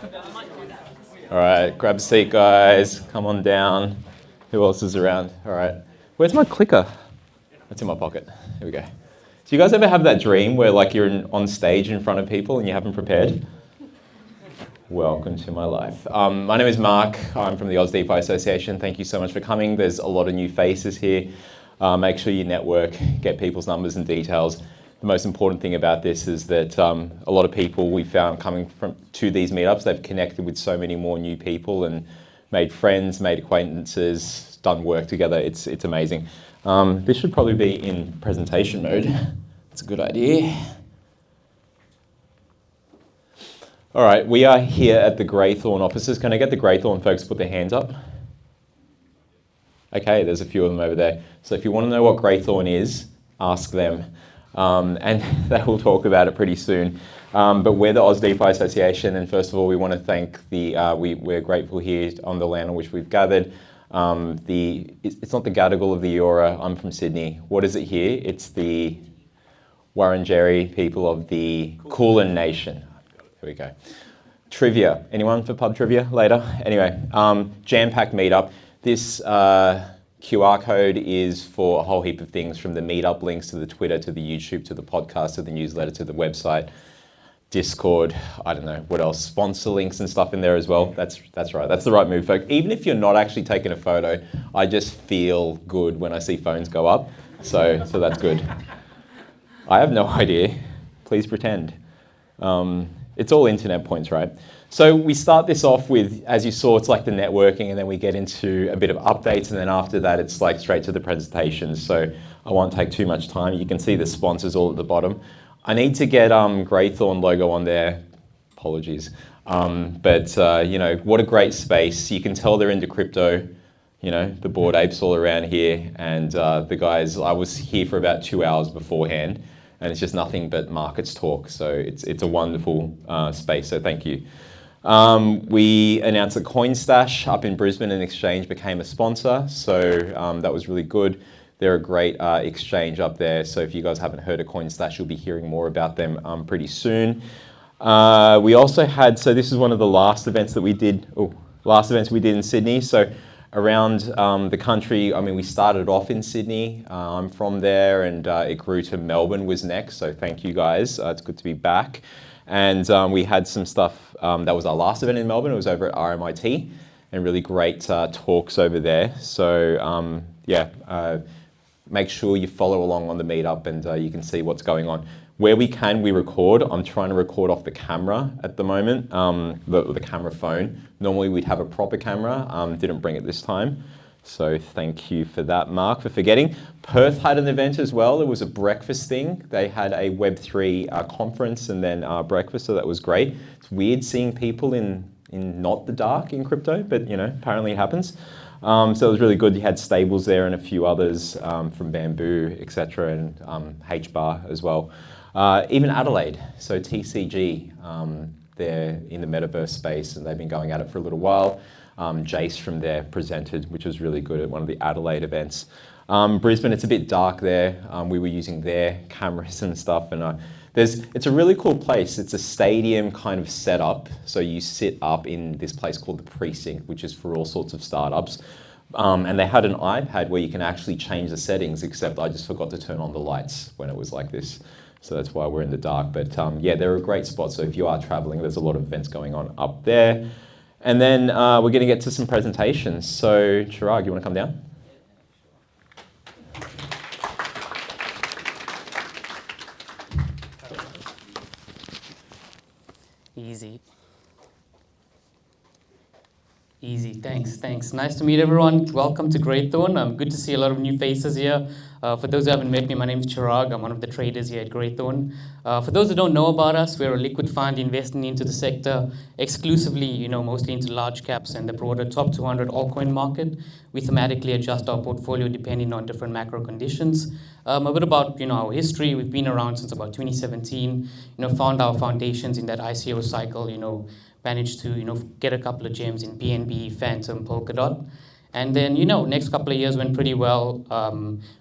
All right, grab a seat, guys. Come on down. Who else is around? All right. Where's my clicker? It's in my pocket. Here we go. Do you guys ever have that dream where like you're on stage in front of people and you haven't prepared? Welcome to my life. My name is Mark. I'm from the Aus DeFi Association. Thank you so much for coming. There's a lot of new faces here. Make sure you network, get people's numbers and details. The most important thing about this is that a lot of people we found coming to these meetups, they've connected with so many more new people and made friends, made acquaintances, done work together. It's amazing. This should probably be in presentation mode. That's a good idea. All right, we are here at the Greythorn offices. Can I get the Greythorn folks to put their hands up? Okay, there's a few of them over there. So if you want to know what Greythorn is, ask them. And they will talk about it pretty soon. But we're the Aus DeFi Association, and first of all, we want to thank we're grateful here on the land on which we've gathered. It's not the Gadigal of the Eora. I'm from Sydney. What is it here? It's the Wurundjeri people of the Kulin Nation. Here we go. Trivia. Anyone for pub trivia later? Anyway, jam-packed meetup. This QR code is for a whole heap of things, from the meetup links to the Twitter, to the YouTube, to the podcast, to the newsletter, to the website, Discord, I don't know, what else, sponsor links and stuff in there as well. That's right, that's the right move, folks. Even if you're not actually taking a photo, I just feel good when I see phones go up, so that's good. I have no idea, please pretend. It's all internet points, right? So we start this off with, as you saw, it's like the networking, and then we get into a bit of updates, and then after that, it's like straight to the presentations. So I won't take too much time. You can see the sponsors all at the bottom. I need to get Greythorn logo on there. Apologies. But you know, what a great space. You can tell they're into crypto. You know, the Bored Apes all around here, and the guys. I was here for about 2 hours beforehand, and it's just nothing but markets talk. So it's a wonderful space. So thank you. We announced that CoinStash up in Brisbane, an exchange, became a sponsor, so that was really good. They're a great exchange up there, so if you guys haven't heard of CoinStash, you'll be hearing more about them pretty soon. We also had, so this is one of the last events that we did, in Sydney. So around the country, I mean, we started off in Sydney. I'm from there, and it grew to Melbourne was next, so thank you guys. It's good to be back. And we had some stuff, that was our last event in Melbourne. It was over at RMIT, and really great talks over there. So make sure you follow along on the meetup, and you can see what's going on. Where we can, we record. I'm trying to record off the camera at the moment, the camera phone. Normally we'd have a proper camera, didn't bring it this time. So thank you for that, Mark, for forgetting. Perth had an event as well. There was a breakfast thing. They had a Web3 conference and then breakfast, so that was great. It's weird seeing people in not the dark in crypto, but you know, apparently it happens. So it was really good. You had Stables there and a few others from Bamboo, etc., and HBAR as well. Even Adelaide, so TCG, they're in the metaverse space, and they've been going at it for a little while. Jace from there presented, which was really good at one of the Adelaide events. Brisbane, it's a bit dark there. We were using their cameras and stuff, and it's a really cool place. It's a stadium kind of setup. So you sit up in this place called the Precinct, which is for all sorts of startups. And they had an iPad where you can actually change the settings, except I just forgot to turn on the lights when it was like this. So that's why we're in the dark. But yeah, they're a great spot. So if you are traveling, there's a lot of events going on up there. And then we're going to get to some presentations. So Chiraag, you want to come down? Easy, thanks. Nice to meet everyone. Welcome to Greythorn. Good to see a lot of new faces here. For those who haven't met me, my name is Chiraag. I'm one of the traders here at Greythorn. For those who don't know about us, we're a liquid fund investing into the sector exclusively, mostly into large caps and the broader top 200 altcoin market. We thematically adjust our portfolio depending on different macro conditions. A bit about our history. We've been around since about 2017. Found our foundations in that ICO cycle. Managed to get a couple of gems in BNB, Phantom, Polkadot. And then, next couple of years went pretty well.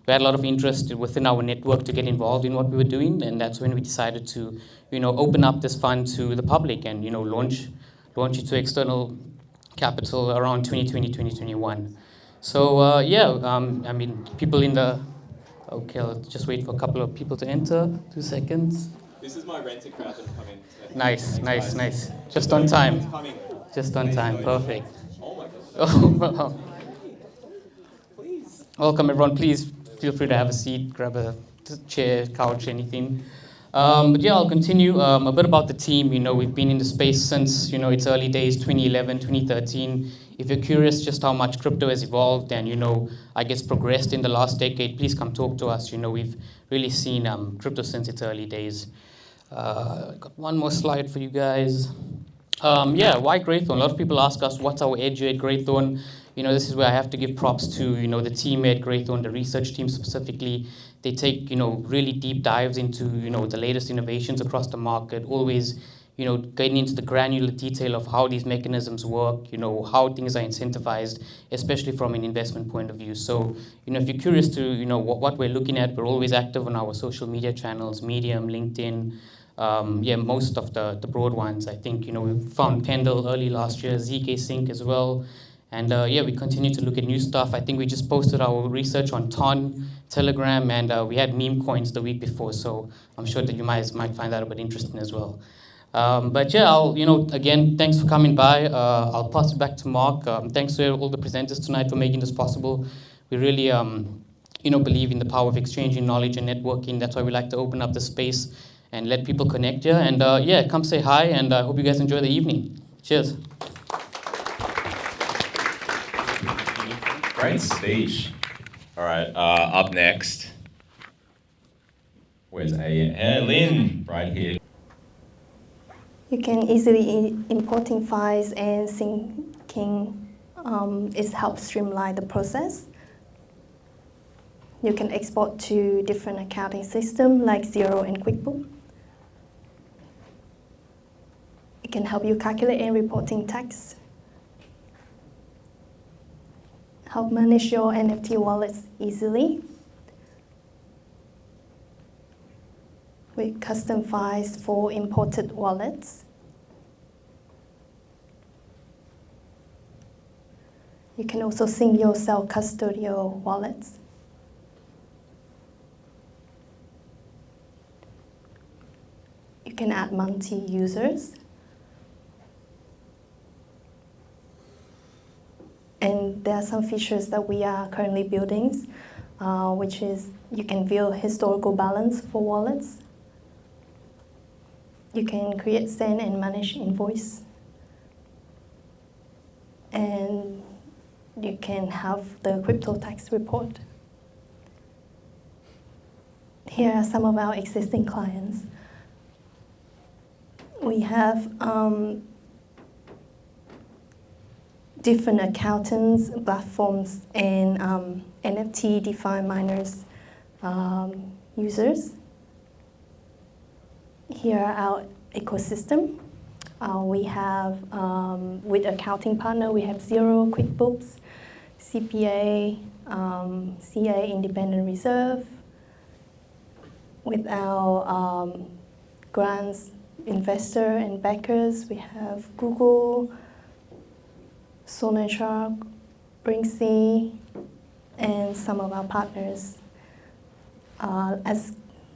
We had a lot of interest within our network to get involved in what we were doing, and that's when we decided to, open up this fund to the public and, launch launch it to external capital around 2020, 2021. So yeah, I mean, people in the, okay, I'll just wait for a couple of people to enter, 2 seconds. This is my renter crowd that come in. Nice, nice, nice. Just on time. Just on time, perfect. Oh my gosh. Oh, wow. Please. Welcome everyone, please feel free to have a seat, grab a chair, couch, anything. But yeah, I'll continue a bit about the team. You know, we've been in the space since, you know, its early days, 2011, 2013. If you're curious just how much crypto has evolved and, you know, I guess progressed in the last decade, please come talk to us. You know, we've really seen crypto since its early days. Got one more slide for you guys. Yeah, why Greythorn? A lot of people ask us, what's our edge here at Greythorn? You know, this is where I have to give props to, you know, the team at Greythorn, the research team specifically. They take, you know, really deep dives into, you know, the latest innovations across the market, always, you know, getting into the granular detail of how these mechanisms work, you know, how things are incentivized, especially from an investment point of view. So, you know, if you're curious to, you know, what we're looking at, we're always active on our social media channels, Medium, LinkedIn, yeah, most of the broad ones. I think, you know, we found Pendle early last year, ZK Sync as well. And yeah, we continue to look at new stuff. I think we just posted our research on Ton, Telegram, and we had meme coins the week before. So I'm sure that you might find that a bit interesting as well. But yeah, you know, again, thanks for coming by. I'll pass it back to Mark. Thanks to all the presenters tonight for making this possible. We really, you know, believe in the power of exchanging knowledge and networking. That's why we like to open up the space and let people connect here. And yeah, come say hi, and I hope you guys enjoy the evening. Cheers. Great speech. All right, up next. Where's AEM? Lynn, right here. You can easily importing files and syncing. It helps streamline the process. You can export to different accounting systems like Xero and QuickBooks. It can help you calculate and reporting tax. Help manage your NFT wallets easily with custom files for imported wallets. You can also sync your self-custodial wallets. You can add multi-users. And there are some features that we are currently building, which is you can view historical balance for wallets. You can create, send, and manage invoice. And you can have the crypto tax report. Here are some of our existing clients. We have different accountants, platforms, and NFT DeFi miners users. Here are our ecosystem. We have, with accounting partner, we have Xero, QuickBooks, CPA, CA Independent Reserve. With our grants, investor and backers, we have Google, SONAR, Brinksy, and some of our partners,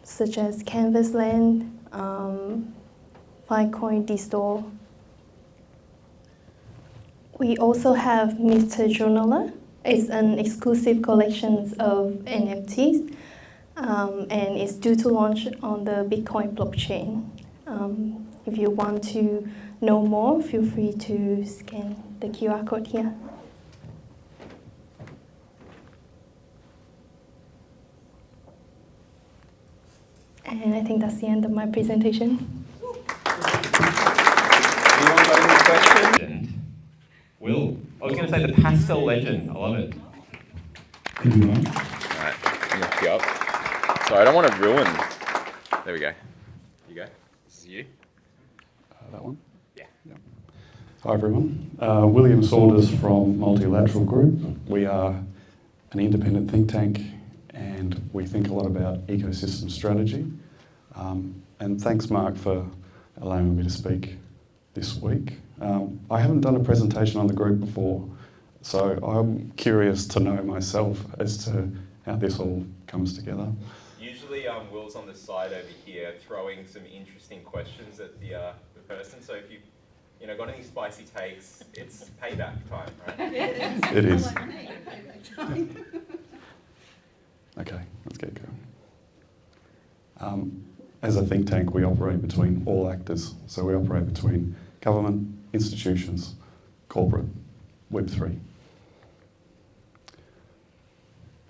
such as Canvasland, Filecoin, DStore. We also have Mr. Journaler. It's an exclusive collection of NFTs, and it's due to launch on the Bitcoin blockchain. If you want to know more, feel free to scan the QR code here. And I think that's the end of my presentation. Anyone got any questions? Will? I was going to say the pastel legend. I love it. All right, I'm going to queue up. Sorry, I don't want to ruin. There we go. You go. This is you. That one? Yeah. Hi everyone. William Saunders from Multilateral Group. We are an independent think tank and we think a lot about ecosystem strategy. And thanks Mark for allowing me to speak this week. I haven't done a presentation on the group before, so I'm curious to know myself as to how this all comes together. Usually Will's on the side over here throwing some interesting questions at the person, so if you got any spicy takes, it's payback time, right? It is. Okay, let's get going. As a think tank, we operate between all actors. So we operate between government, institutions, corporate, Web3.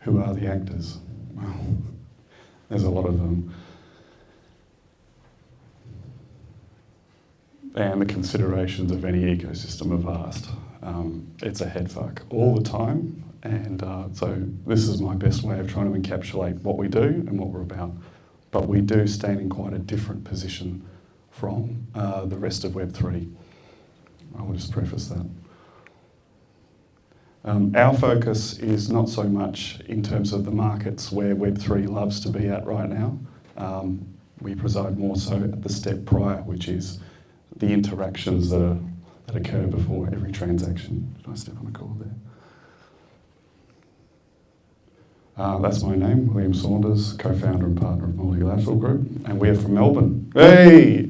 Who are the actors? Well, there's a lot of them. And the considerations of any ecosystem are vast. It's a headfuck all the time. And so this is my best way of trying to encapsulate what we do and what we're about. But we do stand in quite a different position from the rest of Web3. I will just preface that. Our focus is not so much in terms of the markets where Web3 loves to be at right now. We preside more so at the step prior, which is the interactions that occur before every transaction. Did I step on a cord there? That's my name, William Saunders, co-founder and partner of Multilateral Group, and we are from Melbourne. Hey!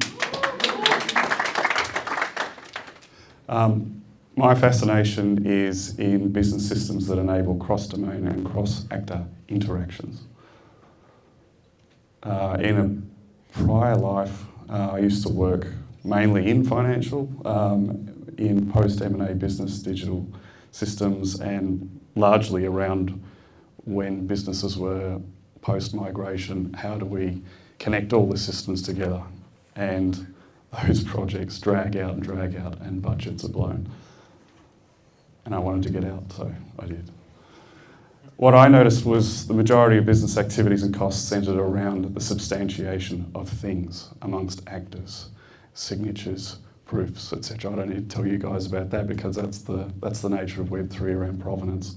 My fascination is in business systems that enable cross-domain and cross-actor interactions. In a prior life, I used to work mainly in financial, in post-M&A business, digital systems, and largely around when businesses were post-migration, how do we connect all the systems together? And those projects drag out, and budgets are blown. And I wanted to get out, so I did. What I noticed was the majority of business activities and costs centred around the substantiation of things amongst actors, signatures, proofs, etc. I don't need to tell you guys about that because that's the nature of Web3 around provenance.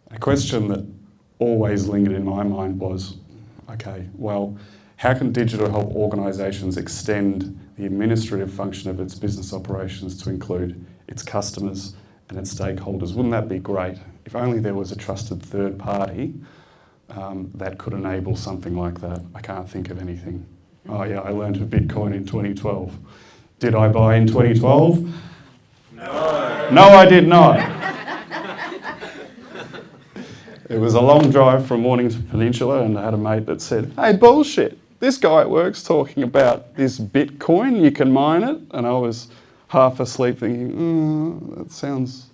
A question that always lingered in my mind was, okay, well, how can digital help organisations extend the administrative function of its business operations to include its customers and its stakeholders? Wouldn't that be great? If only there was a trusted third party that could enable something like that. I can't think of anything. Oh yeah, I learned of Bitcoin in 2012. Did I buy in 2012? No. No, I did not. It was a long drive from Mornington Peninsula, and I had a mate that said, hey, bullshit, this guy at work's talking about this Bitcoin, you can mine it. And I was half asleep thinking, that sounds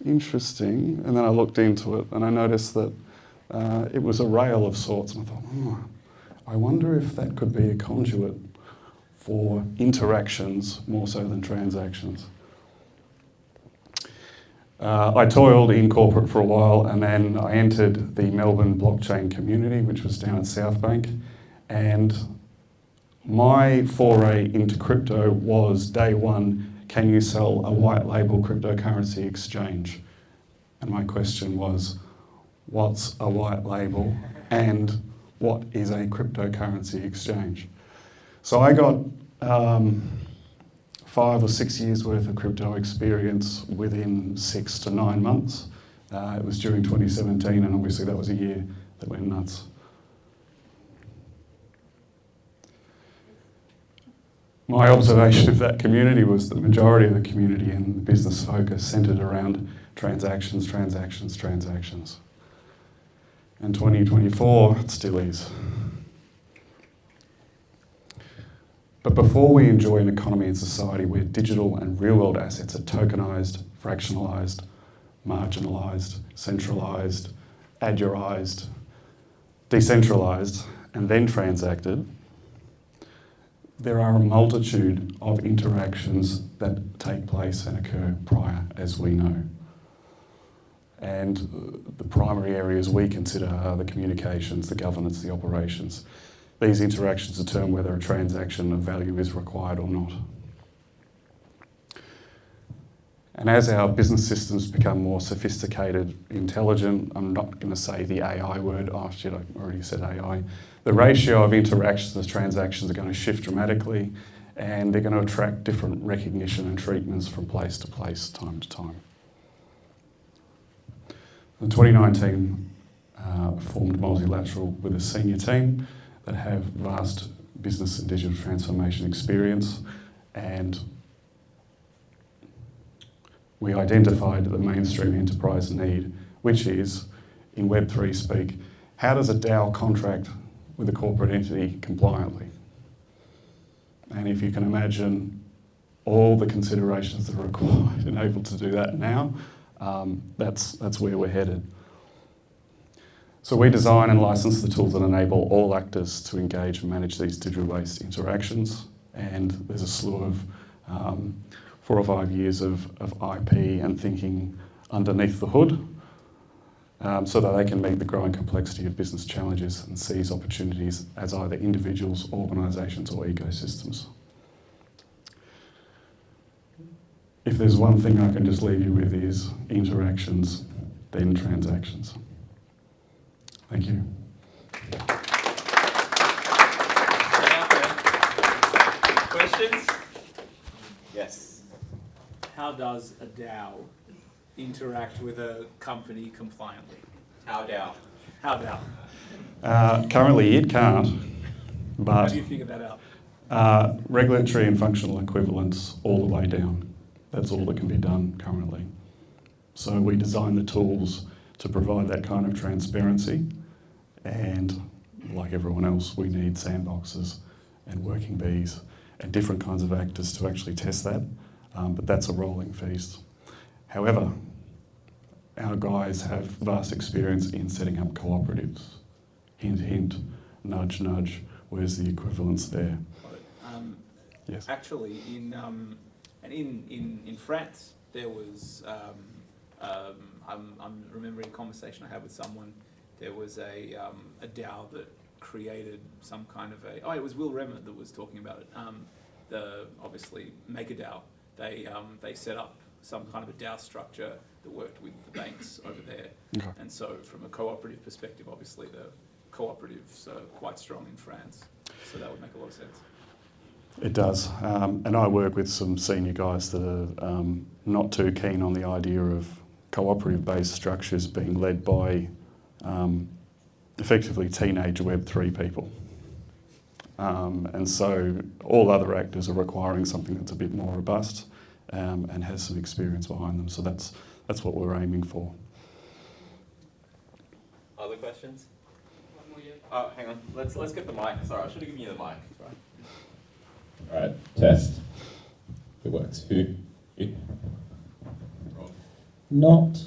interesting. And then I looked into it and I noticed that it was a rail of sorts. And I thought, I wonder if that could be a conduit for interactions more so than transactions. I toiled in corporate for a while, and then I entered the Melbourne blockchain community, which was down at South Bank. And my foray into crypto was day one, can you sell a white label cryptocurrency exchange? And my question was, what's a white label and what is a cryptocurrency exchange? So I got 5 or 6 years worth of crypto experience within 6 to 9 months. It was during 2017, and obviously that was a year that went nuts. My observation of that community was the majority of the community and the business focus centred around transactions. And 2024, it still is. But before we enjoy an economy and society where digital and real-world assets are tokenised, fractionalised, marginalised, centralised, adurized, decentralised, and then transacted, there are a multitude of interactions that take place and occur prior, as we know. And the primary areas we consider are the communications, the governance, the operations. These interactions determine whether a transaction of value is required or not. And as our business systems become more sophisticated, intelligent, I'm not going to say the AI word, oh shit, I already said AI. The ratio of interactions and transactions are going to shift dramatically, and they're going to attract different recognition and treatments from place to place, time to time. In 2019, formed Multilateral with a senior team that have vast business and digital transformation experience, and we identified the mainstream enterprise need, which is, in Web3 speak, how does a DAO contract with a corporate entity compliantly? And if you can imagine all the considerations that are required and able to do that now, that's where we're headed. So we design and license the tools that enable all actors to engage and manage these digital-based interactions. And there's a slew of 4 or 5 years of IP and thinking underneath the hood, so that they can meet the growing complexity of business challenges and seize opportunities as either individuals, organisations or ecosystems. If there's one thing I can just leave you with is interactions, then transactions. Thank you. Questions? Yes. How does a DAO interact with a company compliantly? How DAO? How DAO? Currently it can't, How but do you figure that out? regulatory and functional equivalence all the way down. That's all that can be done currently. So we design the tools to provide that kind of transparency, and like everyone else, we need sandboxes and working bees and different kinds of actors to actually test that, but that's a rolling feast. However, our guys have vast experience in setting up cooperatives. Hint, hint, nudge, nudge, where's the equivalence there? Yes. Actually, in France, there was, I'm remembering a conversation I had with someone. There was a DAO that created some kind of it was Will Remmer that was talking about it. Obviously MakerDAO. They set up some kind of a DAO structure that worked with the banks over there. Okay. And so from a cooperative perspective, obviously the cooperatives are quite strong in France. So that would make a lot of sense. It does, and I work with some senior guys that are not too keen on the idea of cooperative-based structures being led by effectively teenage Web3 people. And so all other actors are requiring something that's a bit more robust and has some experience behind them. So that's what we're aiming for. Other questions? One more, yeah. Oh, hang on. Let's get the mic. Sorry, I should have given you the mic. Sorry. All right, test. It works. Who? You? Not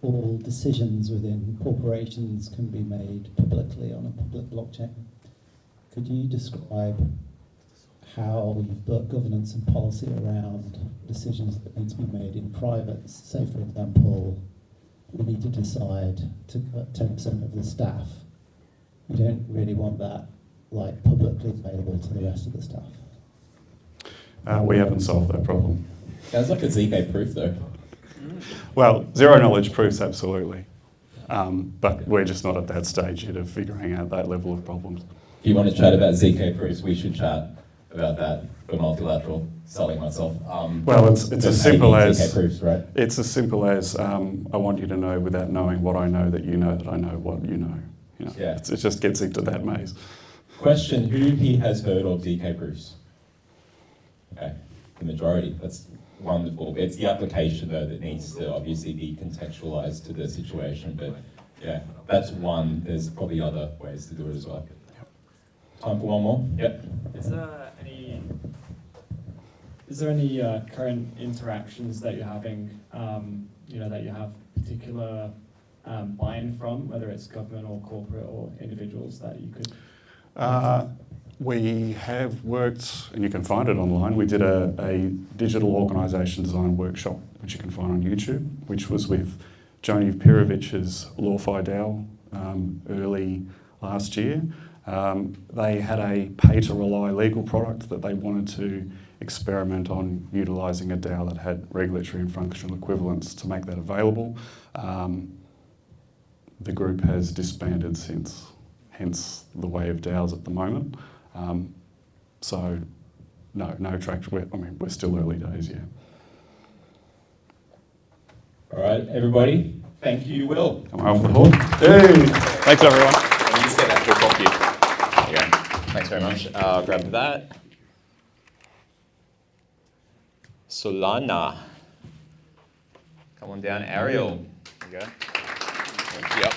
all decisions within corporations can be made publicly on a public blockchain. Could you describe how you've built governance and policy around decisions that need to be made in private? Say, for example, we need to decide to cut 10% of the staff. You don't really want that publicly available to the rest of the staff. We haven't solved that problem. Sounds like a ZK proof though. Well, zero knowledge proofs, absolutely. But we're just not at that stage yet of figuring out that level of problems. If you want to chat about ZK proofs, we should chat about that for Multilateral, selling myself. Well, it's as simple as ZK proofs, right? It's as simple as I want you to know without knowing what I know that I know what you know. You know? Yeah. It just gets into that maze. Question, who here has heard of ZK proofs? Okay, the majority, that's wonderful. It's the application though that needs to obviously be contextualized to the situation, but yeah, that's one. There's probably other ways to do it as well. Time for one more? Yep. Is there any current interactions that you're having, that you have particular buy-in from, whether it's government or corporate or individuals that you could? We have worked, and you can find it online. We did a digital organisation design workshop, which you can find on YouTube, which was with Joni Pirovich's LawFi DAO early last year. They had a pay-to-rely legal product that they wanted to experiment on utilising a DAO that had regulatory and functional equivalence to make that available. The group has disbanded since, hence the way of DAOs at the moment. So no traction. We're still early days, yeah. All right, everybody. Thank you, Will. Am I off the hook? Hey. Thanks, everyone. And you just get that book off you. There you go. Thanks very much. I'll grab that. Solana. Come on down, Ariel. There you go. Yep.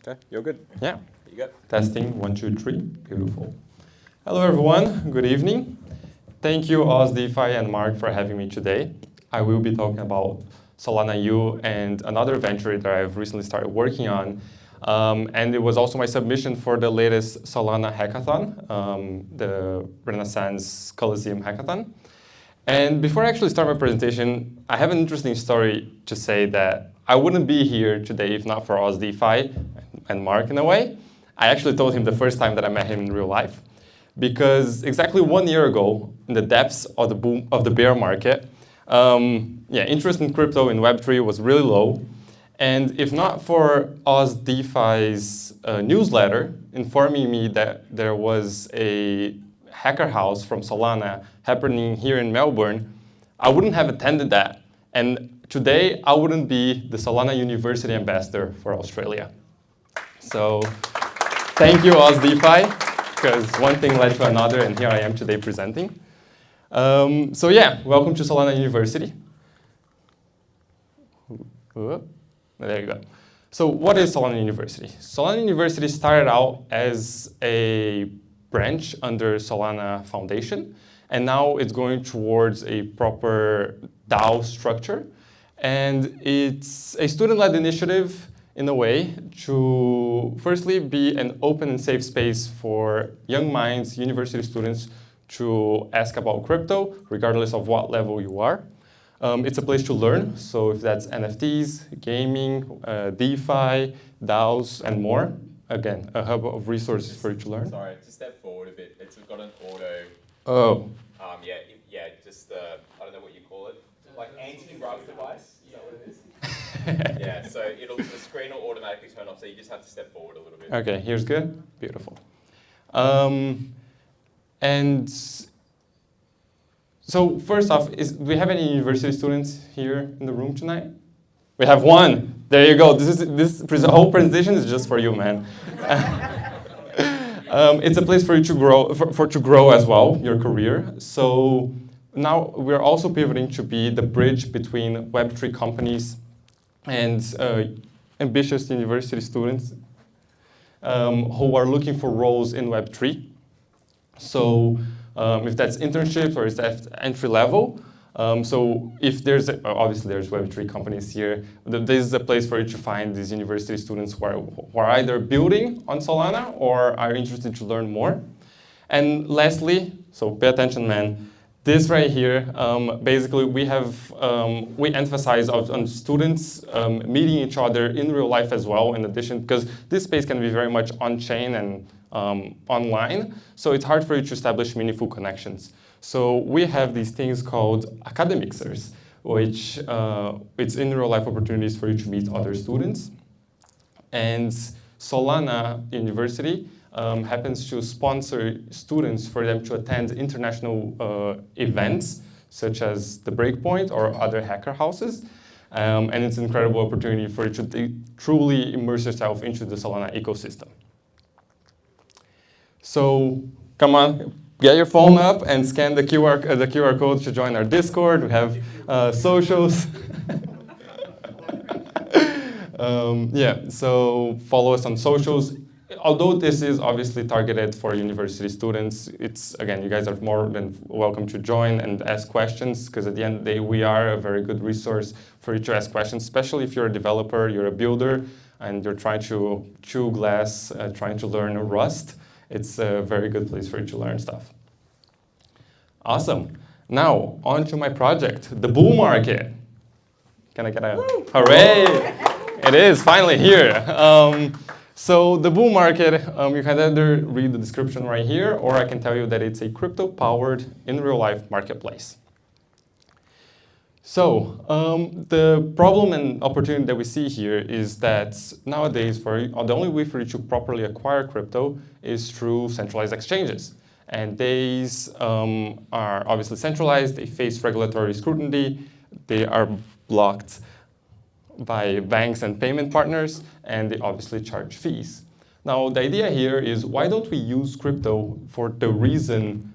Okay, you're good. Yeah. You go. Testing, 1, 2, 3. Beautiful. Hello, everyone. Good evening. Thank you, Aus DeFi and Mark, for having me today. I will be talking about Solana U and another venture that I've recently started working on. And it was also my submission for the latest Solana hackathon, the Renaissance Coliseum hackathon. And before I actually start my presentation, I have an interesting story to say that I wouldn't be here today if not for Aus DeFi and Mark in a way. I actually told him the first time that I met him in real life. Because exactly 1 year ago, in the depths of the boom of the bear market, interest in crypto in Web3 was really low. And if not for Aus DeFi's newsletter informing me that there was a hacker house from Solana happening here in Melbourne, I wouldn't have attended that. And today, I wouldn't be the Solana University ambassador for Australia. So thank you, Aus DeFi, because one thing led to another, and here I am today presenting. So yeah, welcome to Solana University. There you go. So what is Solana University? Solana University started out as a branch under Solana Foundation, and now it's going towards a proper DAO structure. And it's a student-led initiative in a way to firstly be an open and safe space for young minds, university students to ask about crypto, regardless of what level you are. It's a place to learn, so if that's NFTs, gaming, DeFi, DAOs, and more, again, a hub of resources for you to learn. Sorry, just step forward a bit. It's got an auto. Oh. Just I don't know what you call it. Like anti-rug device. Is that what it is? Yeah. So the screen will automatically turn off. So you just have to step forward a little bit. Okay. Here's good. Beautiful. And so first off, do we have any university students here in the room tonight? We have one. There you go. This whole presentation is just for you, man. It's a place for you to grow, to grow as well, your career. So now we're also pivoting to be the bridge between Web3 companies and ambitious university students who are looking for roles in Web3. So if that's internships or if that's entry level. So if there's, obviously there's Web3 companies here, this is a place for you to find these university students who are either building on Solana or are interested to learn more. And lastly, so pay attention, man, this right here, basically we emphasize on students meeting each other in real life as well, in addition, because this space can be very much on-chain and online, so it's hard for you to establish meaningful connections. So we have these things called academixers, which it's in real life opportunities for you to meet other students. And Solana University happens to sponsor students for them to attend international events, such as the Breakpoint or other hacker houses. And it's an incredible opportunity for you to truly immerse yourself into the Solana ecosystem. So come on, get your phone up and scan the QR code to join our Discord. We have socials. So follow us on socials. Although this is obviously targeted for university students, it's, again, you guys are more than welcome to join and ask questions, because at the end of the day, we are a very good resource for you to ask questions, especially if you're a developer, you're a builder, and you're trying to chew glass, trying to learn Rust. It's a very good place for you to learn stuff. Awesome. Now, on to my project, the bull market. Can I get a hooray? It is finally here. So the bull market, you can either read the description right here, or I can tell you that it's a crypto-powered, in real life marketplace. So the problem and opportunity that we see here is that nowadays, the only way for you to properly acquire crypto is through centralized exchanges. And these are obviously centralized, they face regulatory scrutiny, they are blocked by banks and payment partners, and they obviously charge fees. Now, the idea here is, why don't we use crypto for the reason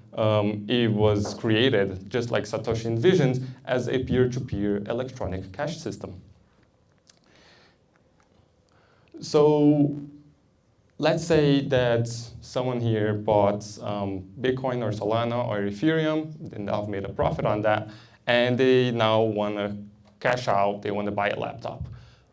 it was created, just like Satoshi envisioned, as a peer-to-peer electronic cash system? So let's say that someone here bought Bitcoin or Solana or Ethereum, and they've made a profit on that, and they now want to cash out, they want to buy a laptop.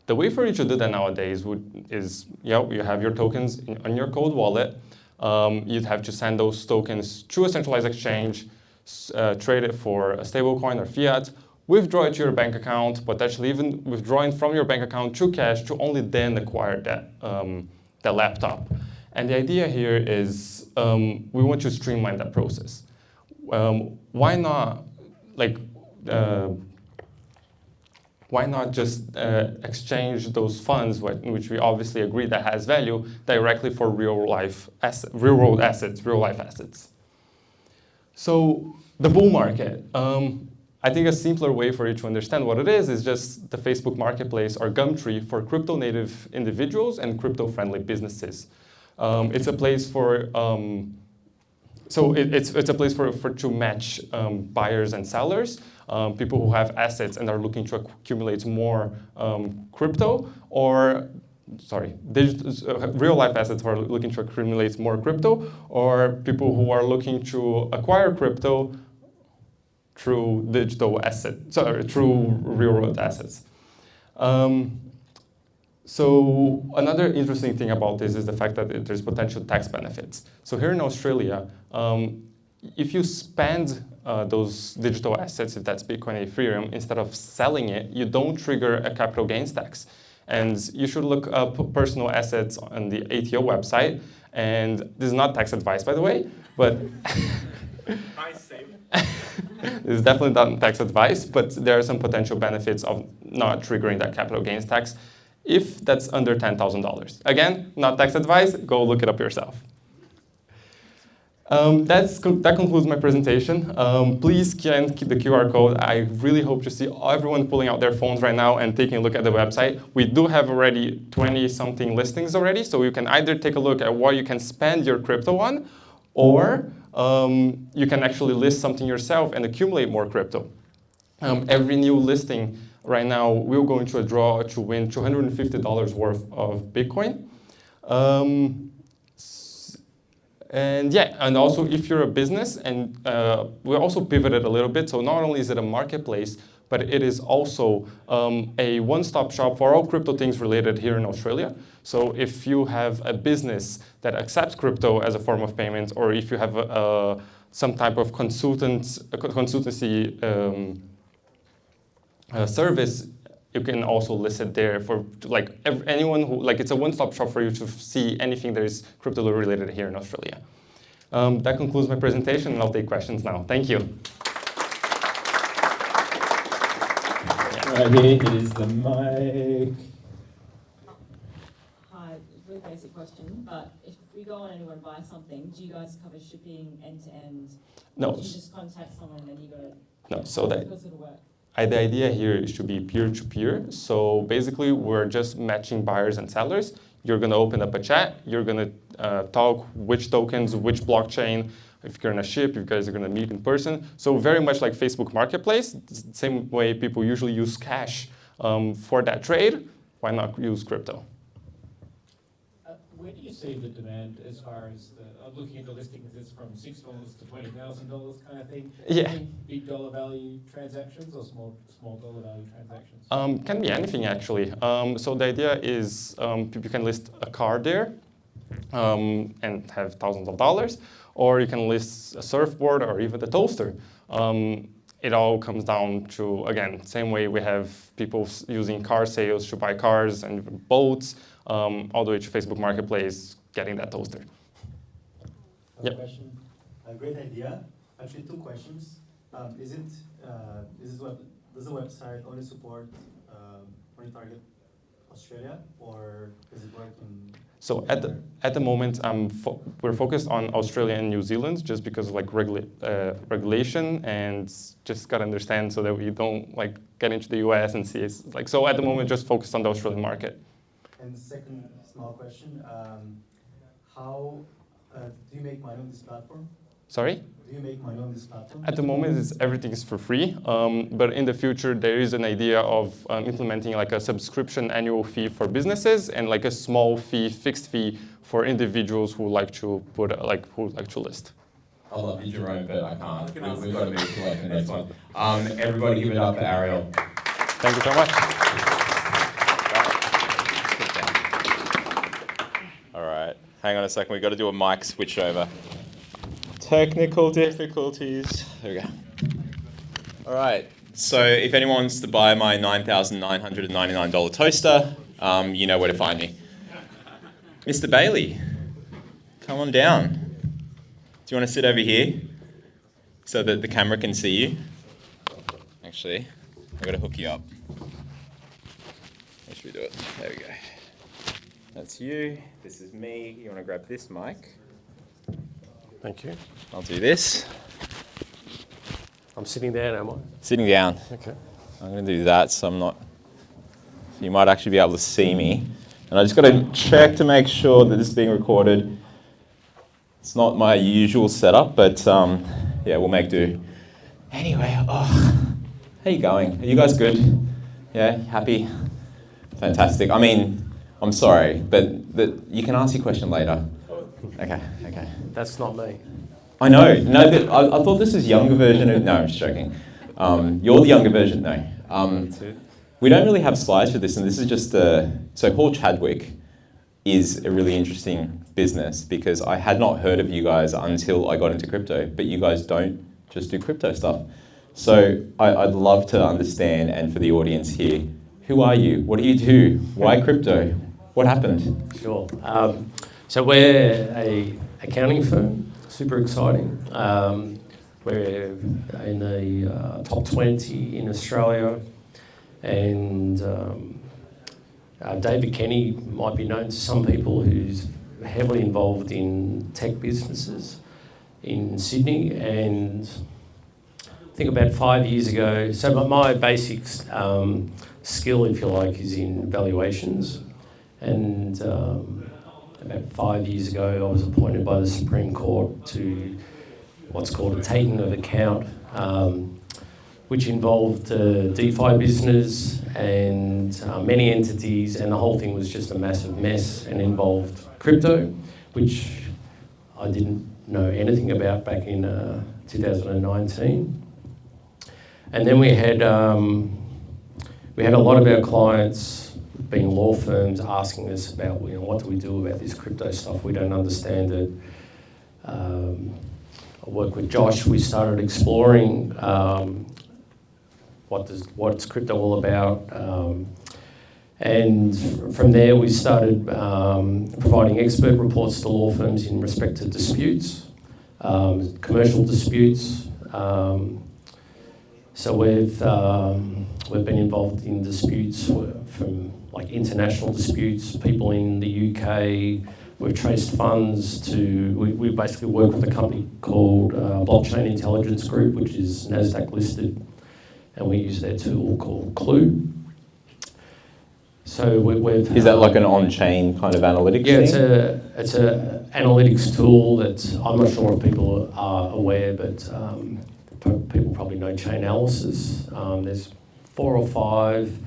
The way for you to do that nowadays is, you have your tokens on your cold wallet. You'd have to send those tokens to a centralized exchange, trade it for a stable coin or fiat, withdraw it to your bank account, potentially even withdrawing from your bank account to cash to only then acquire that laptop. And the idea here is we want to streamline that process. Why not, why not just exchange those funds, which we obviously agree that has value, directly for real-life assets? So the bull market. I think a simpler way for you to understand what it is just the Facebook Marketplace or Gumtree for crypto-native individuals and crypto-friendly businesses. It's a place for it's a place to match buyers and sellers, people who have assets and are looking to accumulate more crypto, or real-life assets who are looking to accumulate more crypto, or people who are looking to acquire crypto through through real-world assets. So another interesting thing about this is the fact that there's potential tax benefits. So here in Australia, if you spend those digital assets, if that's Bitcoin and Ethereum, instead of selling it, you don't trigger a capital gains tax. And you should look up personal assets on the ATO website. And this is not tax advice, by the way, but Nice save. this is definitely not tax advice, but there are some potential benefits of not triggering that capital gains tax if that's under $10,000. Again, not tax advice, go look it up yourself. That concludes my presentation. Please scan the QR code. I really hope to see everyone pulling out their phones right now and taking a look at the website. We do have already 20-something listings already, so you can either take a look at what you can spend your crypto on, or you can actually list something yourself and accumulate more crypto. Every new listing right now, we're going to a draw to win $250 worth of Bitcoin. And also if you're a business, and we also pivoted a little bit, so not only is it a marketplace, but it is also a one-stop shop for all crypto things related here in Australia. So if you have a business that accepts crypto as a form of payment, or if you have some type of consultancy service, you can also list it there for anyone who, it's a one-stop shop for you to see anything that is crypto related here in Australia. That concludes my presentation, and I'll take questions now. Thank you. Right here is the mic. Hi, really basic question, but if we go on anyone buy something, do you guys cover shipping end to end? No. Or do you just contact someone and then you go? No. So that. How does it work? The idea here is to be peer-to-peer. So basically, we're just matching buyers and sellers. You're going to open up a chat. You're going to talk which tokens, which blockchain, if you're going to ship, if you guys are going to meet in person. So very much like Facebook Marketplace, same way people usually use cash for that trade. Why not use crypto? Where do you see the demand as far as looking at the listings? Is from $6 to $20,000 kind of thing? Yeah. Big dollar value transactions or small dollar value transactions? Can be anything actually. So the idea is you can list a car there and have thousands of dollars, or you can list a surfboard or even the toaster. It all comes down to, again, same way we have people using car sales to buy cars and boats, all the way to Facebook Marketplace, getting that toaster. Yep. Question. A great idea. Actually, two questions. Is it what does the website only support only target Australia, or does it work in? So at the moment, we're focused on Australia and New Zealand just because of like regulation, and just gotta understand so that we don't like get into the US and see it's like, so at the moment just focused on the Australian market. And the second small question, how do you make money on this platform? Sorry? Do you make money on this platform? At the moment, everything is for free, but in the future, there is an idea of implementing like a subscription annual fee for businesses and like a small fee, fixed fee for individuals who like to who like to list. I love you, Jerome, but I can't. We've got to move to like the next one. Everybody give it up for Ariel. Thank you so much. All right, hang on a second. We've got to do a mic switch over. Technical difficulties. There we go. All right. So if anyone wants to buy my $9,999 toaster, you know where to find me. Mr. Bailey, come on down. Do you want to sit over here so that the camera can see you? Actually, I've got to hook you up. How should we do it? There we go. That's you. This is me. You want to grab this mic? Thank you. I'll do this. I'm sitting down, am I? Sitting down. Okay. I'm going to do that so I'm not... So you might actually be able to see me. And I just got to check to make sure that this is being recorded. It's not my usual setup, but yeah, we'll make do. Anyway, how you going? Are you guys good? Yeah, happy? Fantastic. I mean, I'm sorry, but you can ask your question later. Okay. That's not me. I know. No, I thought this is younger version of... No, I'm just joking. You're the younger version, no. We don't really have slides for this, and this is just so HallChadwick is a really interesting business because I had not heard of you guys until I got into crypto, but you guys don't just do crypto stuff. So I'd love to understand, and for the audience here, who are you? What do you do? Why crypto? What happened? Sure. So we're a accounting firm, super exciting. We're in the top 20 in Australia, and David Kenny might be known to some people, who's heavily involved in tech businesses in Sydney. And I think about 5 years ago, so my basic skill, if you like, is in valuations. And about 5 years ago, I was appointed by the Supreme Court to what's called a taking of account, which involved a DeFi business and many entities, and the whole thing was just a massive mess and involved crypto, which I didn't know anything about back in 2019. And then we had a lot of our clients, being law firms, asking us about, what do we do about this crypto stuff? We don't understand it. I work with Josh. We started exploring what's crypto all about, and from there we started providing expert reports to law firms in respect to disputes, commercial disputes. So we've been involved in disputes from like international disputes, people in the UK. We've traced funds to, we basically work with a company called Blockchain Intelligence Group, which is NASDAQ listed, and we use their tool called Clue. So we've... Is that like an on-chain kind of analytics thing? It's a analytics tool that I'm not sure if people are aware, but people probably know Chainalysis. There's 4 or 5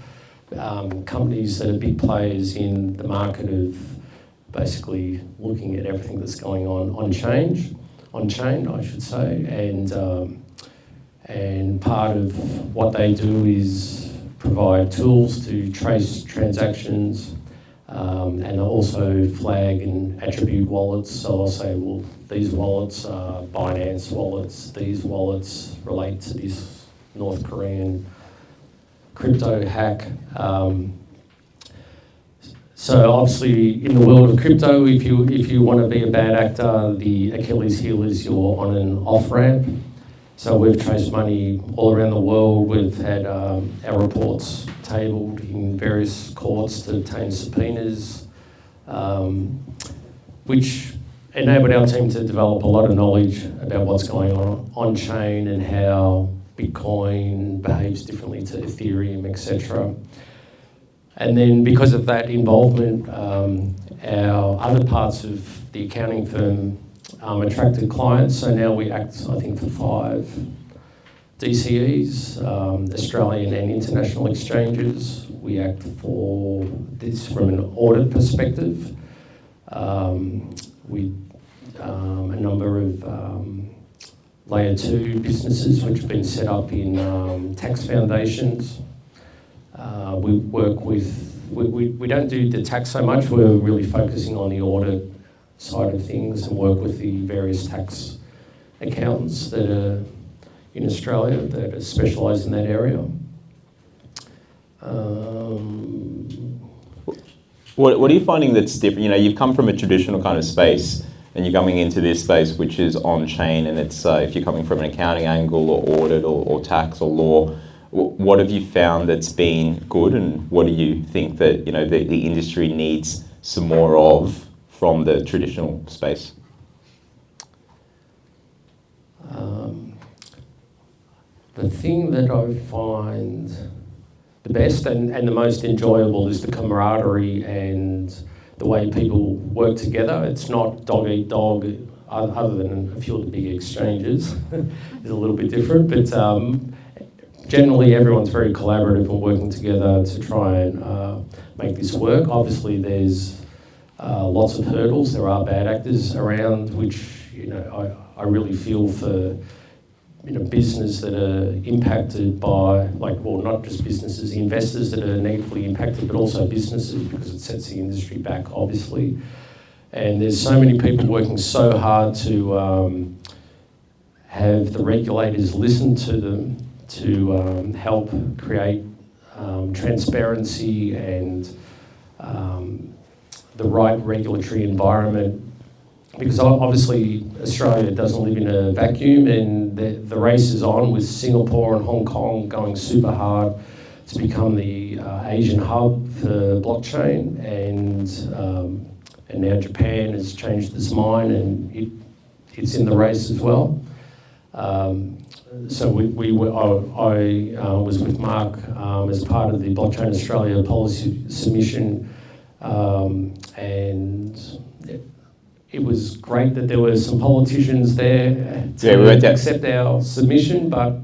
companies that are big players in the market of basically looking at everything that's going on chain, I should say, and part of what they do is provide tools to trace transactions, and also flag and attribute wallets. So I'll say, well, these wallets are Binance wallets, these wallets relate to this North Korean crypto hack. So obviously in the world of crypto, if you want to be a bad actor, the Achilles heel is your on and off ramp. So we've traced money all around the world. We've had our reports tabled in various courts to obtain subpoenas, which enabled our team to develop a lot of knowledge about what's going on chain and how Bitcoin behaves differently to Ethereum, etc. And then because of that involvement, our other parts of the accounting firm attracted clients. So now we act, I think, for 5 DCEs, Australian and international exchanges. We act for this from an audit perspective. A number of layer 2 businesses which have been set up in tax foundations. We work with, we don't do the tax so much, we're really focusing on the audit side of things and work with the various tax accountants that are in Australia that are specialised in that area. What are you finding that's different? You know, you've come from a traditional kind of space and you're coming into this space which is on-chain, and it's if you're coming from an accounting angle or audit or tax or law, what have you found that's been good, and what do you think that, you know, the industry needs some more of from the traditional space? The thing that I find the best and the most enjoyable is the camaraderie and the way people work together. It's not dog eat dog, other than a few of the big exchanges. It's a little bit different, but generally everyone's very collaborative and working together to try and make this work. Obviously there's lots of hurdles. There are bad actors around, which, you know, I really feel for, you know, business that are impacted by, like, well, not just businesses, investors that are negatively impacted, but also businesses, because it sets the industry back, obviously. And there's so many people working so hard to have the regulators listen to them, to help create transparency and the right regulatory environment. Because obviously Australia doesn't live in a vacuum, and the race is on with Singapore and Hong Kong going super hard to become the Asian hub for blockchain, and now Japan has changed its mind and it's in the race as well. So I was with Mark as part of the Blockchain Australia policy submission, and it was great that there were some politicians there to accept our submission, but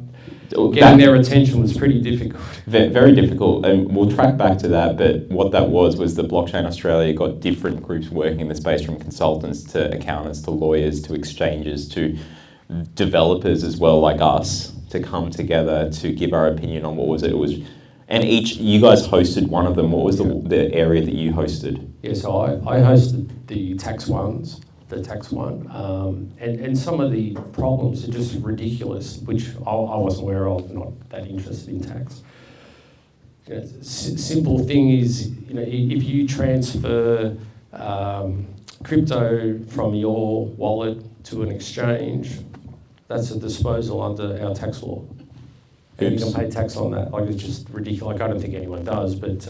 getting their attention was pretty difficult. Very difficult, and we'll track back to that, but what that was the Blockchain Australia got different groups working in the space, from consultants to accountants to lawyers to exchanges to developers as well, like us, to come together to give our opinion on what was it. It was, and you guys hosted one of them. What was the area that you hosted? Yeah, so I hosted the tax one, and some of the problems are just ridiculous, which I wasn't aware of, not that interested in tax. You know, simple thing is, you know, if you transfer crypto from your wallet to an exchange, that's a disposal under our tax law. And you can pay tax on that. Like, it's just ridiculous. Like, I don't think anyone does, but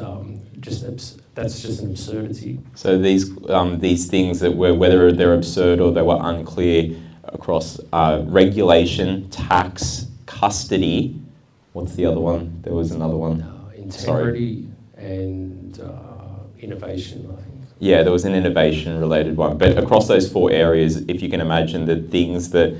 that's just an absurdity. So these things that were, whether they're absurd or they were unclear across regulation, tax, custody. What's the other one? There was another one. Integrity and innovation, I think. Yeah, there was an innovation-related one. But across those 4 areas, if you can imagine the things that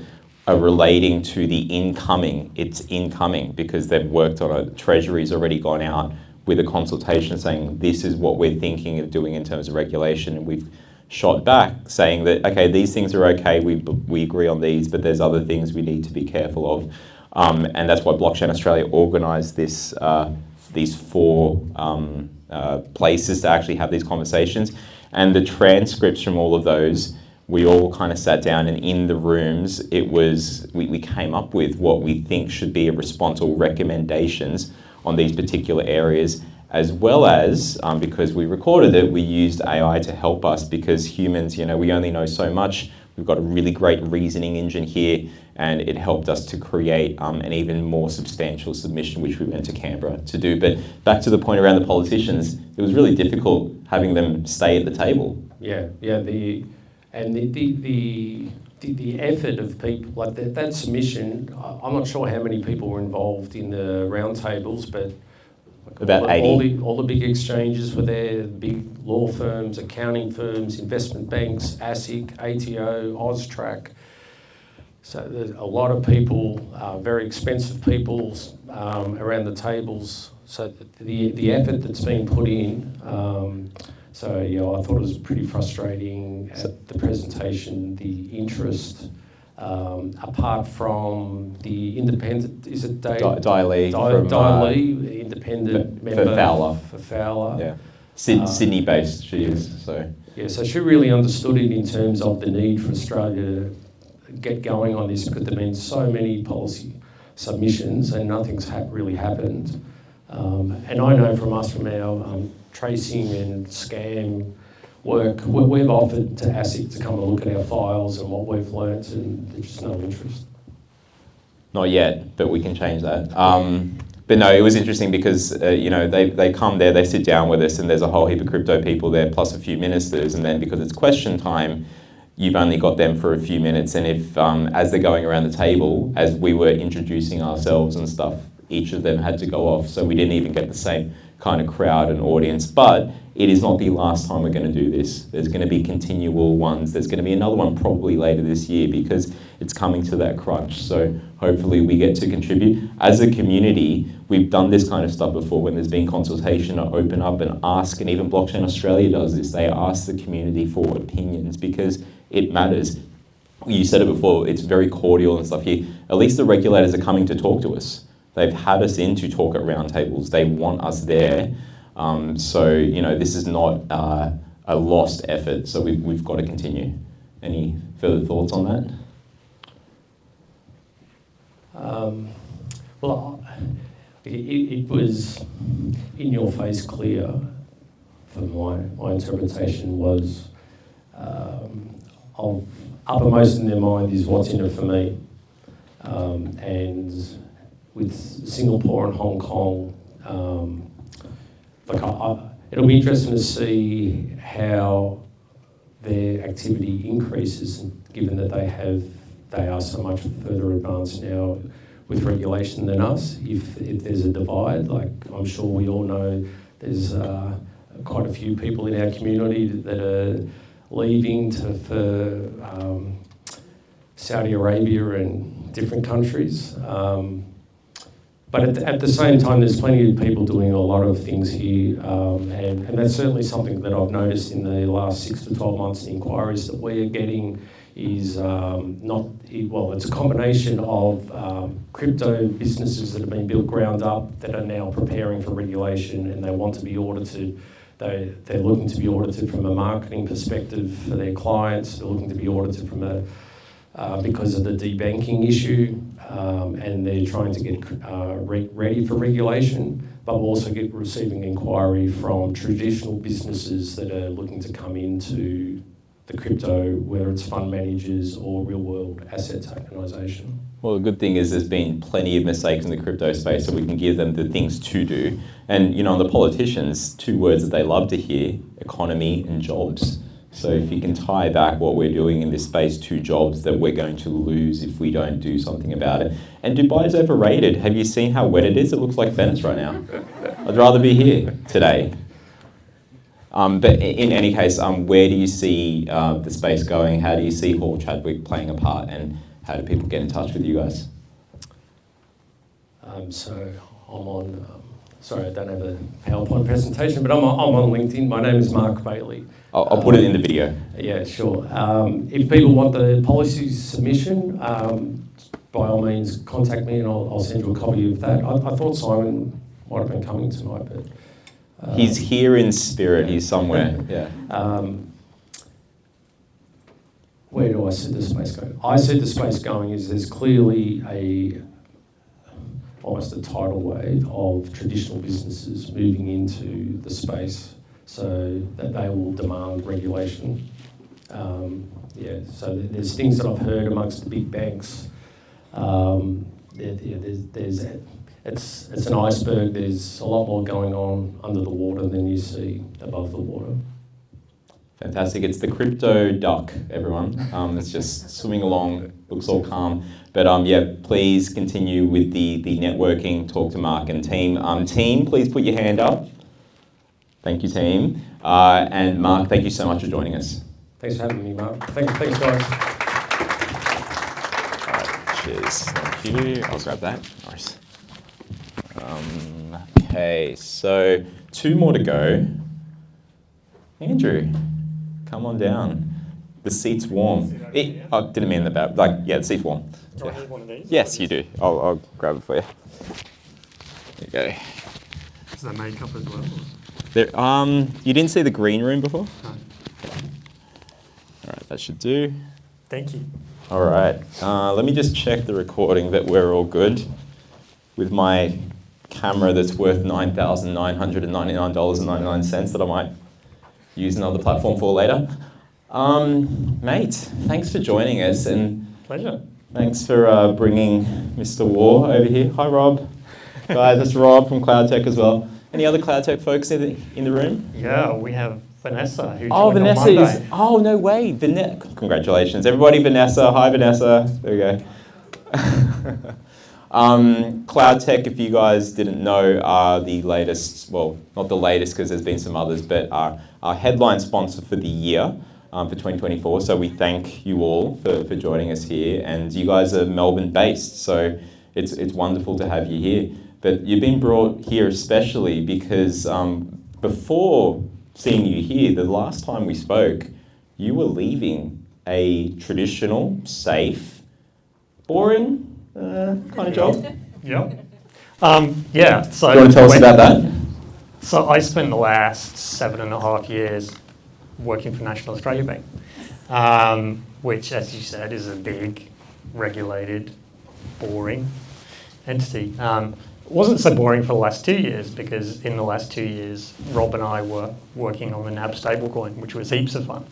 are relating to the incoming, it's incoming because they've worked on it. Treasury's already gone out with a consultation saying this is what we're thinking of doing in terms of regulation, and we've shot back saying that, okay, these things are okay, we agree on these, but there's other things we need to be careful of. And that's why Blockchain Australia organised this, these 4 places to actually have these conversations. And the transcripts from all of those, we all kind of sat down, and in the rooms, it was, we came up with what we think should be a response or recommendations on these particular areas, as well as, because we recorded it, we used AI to help us, because humans, you know, we only know so much We've got a really great reasoning engine here, and it helped us to create an even more substantial submission, which we went to Canberra to do. But back to the point around the politicians, it was really difficult having them stay at the table. Yeah, the effort of people, like that submission, I'm not sure how many people were involved in the roundtables, but about 80. All the big exchanges were there, big law firms, accounting firms, investment banks, ASIC, ATO, AUSTRAC. So there's a lot of people, very expensive people around the tables. So the effort that's been put in, so yeah, I thought it was pretty frustrating at the presentation, the interest. Apart from the independent, is it Lee Lee, independent member for Fowler. Yeah, Sydney based she is. So yeah, so she really understood it in terms of the need for Australia to get going on this, because there have been so many policy submissions and nothing's really happened. And I know from us, from our tracing and scam work, we've offered to ASIC to come and look at our files and what we've learnt, and there's just no interest. Not yet, but we can change that. But no, it was interesting because they come there, they sit down with us, and there's a whole heap of crypto people there, plus a few ministers, and then because it's question time, you've only got them for a few minutes, and if as they're going around the table, as we were introducing ourselves and stuff, each of them had to go off, so we didn't even get the same kind of crowd and audience. But it is not the last time we're going to do this. There's going to be continual ones. There's going to be another one probably later this year because it's coming to that crunch. So hopefully we get to contribute. As a community, we've done this kind of stuff before when there's been consultation to open up and ask, and even Blockchain Australia does this. They ask the community for opinions because it matters. You said it before, it's very cordial and stuff here. At least the regulators are coming to talk to us. They've had us in to talk at roundtables. They want us there. So, this is not a lost effort, so we've got to continue. Any further thoughts on that? Well, it was in your face clear, for my interpretation was of uppermost in their mind is what's in it for me. And with Singapore and Hong Kong, it'll be interesting to see how their activity increases, given that they are so much further advanced now with regulation than us. If there's a divide, like I'm sure we all know, there's quite a few people in our community that are leaving for Saudi Arabia and different countries. But at the same time, there's plenty of people doing a lot of things here, and that's certainly something that I've noticed in the last 6 to 12 months. The inquiries that we are getting is it's a combination of crypto businesses that have been built ground up that are now preparing for regulation, and they want to be audited. They're looking to be audited from a marketing perspective for their clients. They're looking to be audited from because of the debanking issue, and they're trying to get ready for regulation, but also receiving inquiry from traditional businesses that are looking to come into the crypto, whether it's fund managers or real-world asset tokenization. Well, the good thing is there's been plenty of mistakes in the crypto space, so we can give them the things to do. And, on the politicians, 2 words that they love to hear, economy and jobs. So if you can tie back what we're doing in this space to jobs that we're going to lose if we don't do something about it. And Dubai's overrated. Have you seen how wet it is? It looks like Venice right now. I'd rather be here today. But in any case, where do you see the space going? How do you see HallChadwick playing a part, and how do people get in touch with you guys? So I'm on, sorry I don't have a PowerPoint presentation, but I'm on LinkedIn. My name is Mark Bailey. I'll put it in the video. Yeah, sure. If people want the policy submission, by all means contact me and I'll send you a copy of that. I thought Simon might have been coming tonight, but... he's here in spirit, he's somewhere, yeah. Where do I see the space going? I see the space going is there's clearly almost a tidal wave of traditional businesses moving into the space, so that they will demand regulation. Yeah, so there's things that I've heard amongst the big banks. It's an iceberg. There's a lot more going on under the water than you see above the water. Fantastic. It's the crypto duck, everyone. It's just swimming along, looks all calm. But yeah, please continue with the networking, talk to Mark and team. Team, please put your hand up. Thank you, team. And Mark, thank you so much for joining us. Thanks for having me, Mark. Thanks guys. All right, cheers. Thank you. I'll grab that. Nice. Okay, so 2 more to go. Andrew, come on down. The seat's warm. I didn't mean about, the seat's warm. Do I need one of these? Yes, you do. I'll grab it for you. There you go. Is that makeup as well? There, you didn't see the green room before? No. All right, that should do. Thank you. All right, let me just check the recording that we're all good with my camera that's worth $9,999.99 that I might use another platform for later. Mate, thanks for joining us, and pleasure. Thanks for bringing Mr. War over here. Hi, Rob. Guys, that's Rob from CloudTech as well. Any other CloudTech folks in the room? Yeah, we have Vanessa, who Oh, joined Vanessa on Monday. no way. Congratulations. Everybody, Vanessa. Hi, Vanessa. There we go. CloudTech, if you guys didn't know, are the latest, well, not the latest because there's been some others, but our headline sponsor for the year for 2024. So we thank you all for joining us here. And you guys are Melbourne based, so it's wonderful to have you here. But you've been brought here especially because before seeing you here, the last time we spoke, you were leaving a traditional, safe, boring kind of job. Yep. Yeah. So Do you want to tell us about that? So I spent the last 7.5 years working for National Australia Bank, which, as you said, is a big, regulated, boring entity. It wasn't so boring for the last 2 years because in the last 2 years, Rob and I were working on the NAB stablecoin, which was heaps of fun.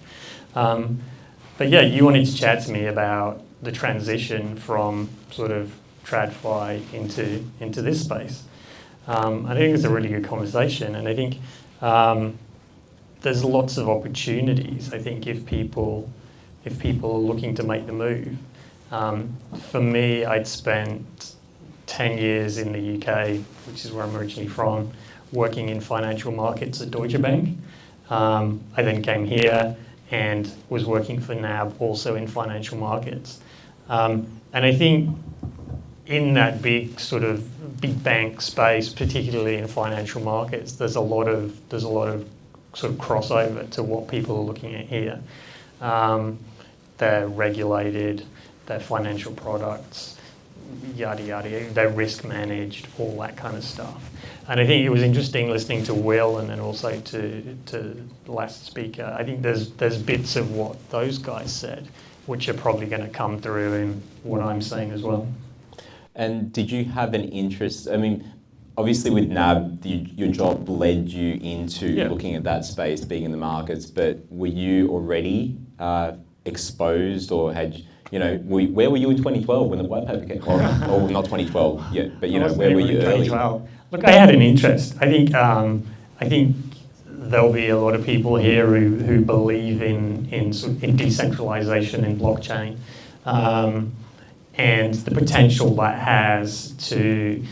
But yeah, you wanted to chat to me about the transition from sort of TradFi into this space. I think it's a really good conversation, and I think there's lots of opportunities. I think if people are looking to make the move, for me, I'd spent 10 years in the UK, which is where I'm originally from, working in financial markets at Deutsche Bank. I then came here and was working for NAB also in financial markets. And I think in that big bank space, particularly in financial markets, there's a lot of sort of crossover to what people are looking at here. They're regulated, they're financial products, yada yada, they're risk managed, all that kind of stuff. And I think it was interesting listening to Will and then also to the last speaker. I think there's bits of what those guys said which are probably going to come through in what I'm saying as well. And did you have an interest? I mean, obviously with NAB, your job led you into looking at that space, being in the markets, but were you already exposed, or had, where were you in 2012 when the white paper came? Or not 2012 yet, but where were you early? Look, I had an interest. I think there'll be a lot of people here who believe in decentralization in blockchain, and the potential that has to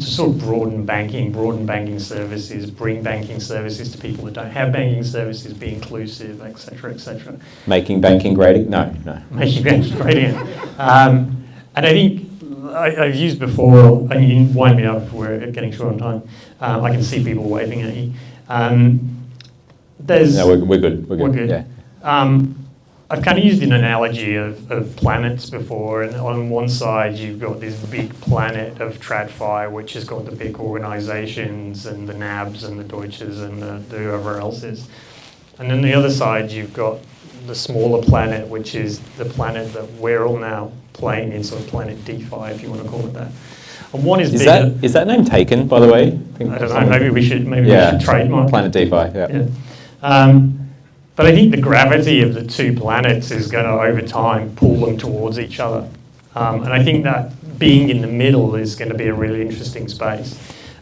sort of broaden banking services, bring banking services to people that don't have banking services, be inclusive, etc., etc. Making banking great? No. Making banking great again. And I think I've used before, and you wind me up if we're getting short on time. I can see people waving at you. No, we're good. We're good. Yeah. I've kind of used an analogy of planets before, and on one side you've got this big planet of TradFi, which has got the big organizations and the NABs and the Deutsches and the whoever else is. And then the other side you've got the smaller planet, which is the planet that we're all now playing in, sort of planet DeFi, if you want to call it that. And one is bigger. Is that name taken, by the way? I don't know, maybe we should trademark Planet DeFi, yeah. But I think the gravity of the two planets is going to, over time, pull them towards each other. And I think that being in the middle is going to be a really interesting space.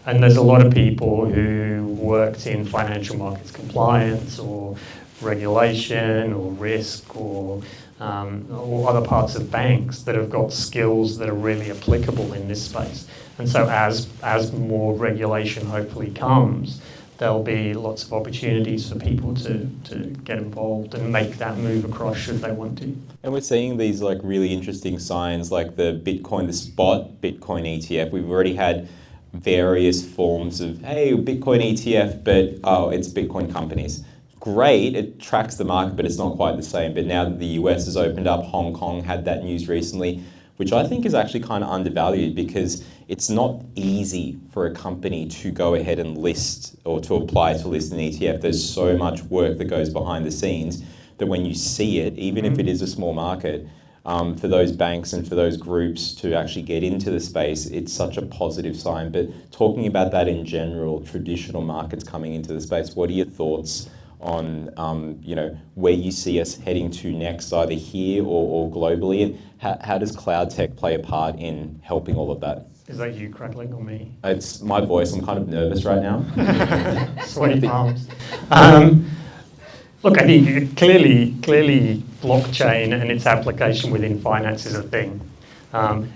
And there's a lot of people who worked in financial markets compliance or regulation or risk or other parts of banks that have got skills that are really applicable in this space. And so as more regulation hopefully comes, there'll be lots of opportunities for people to get involved and make that move across should they want to. And we're seeing these like really interesting signs like the spot Bitcoin ETF. We've already had various forms of, hey, Bitcoin ETF, but oh, it's Bitcoin companies. Great, it tracks the market, but it's not quite the same. But now that the US has opened up, Hong Kong had that news recently, which I think is actually kind of undervalued because it's not easy for a company to go ahead and list or to apply to list an ETF. There's so much work that goes behind the scenes that when you see it, even if it is a small market, for those banks and for those groups to actually get into the space, it's such a positive sign. But talking about that in general, traditional markets coming into the space, what are your thoughts on where you see us heading to next, either here or globally, and how does CloudTech play a part in helping all of that? Is that you crackling or me? It's my voice. I'm kind of nervous right now. Sweaty palms. Look, I think clearly blockchain and its application within finance is a thing.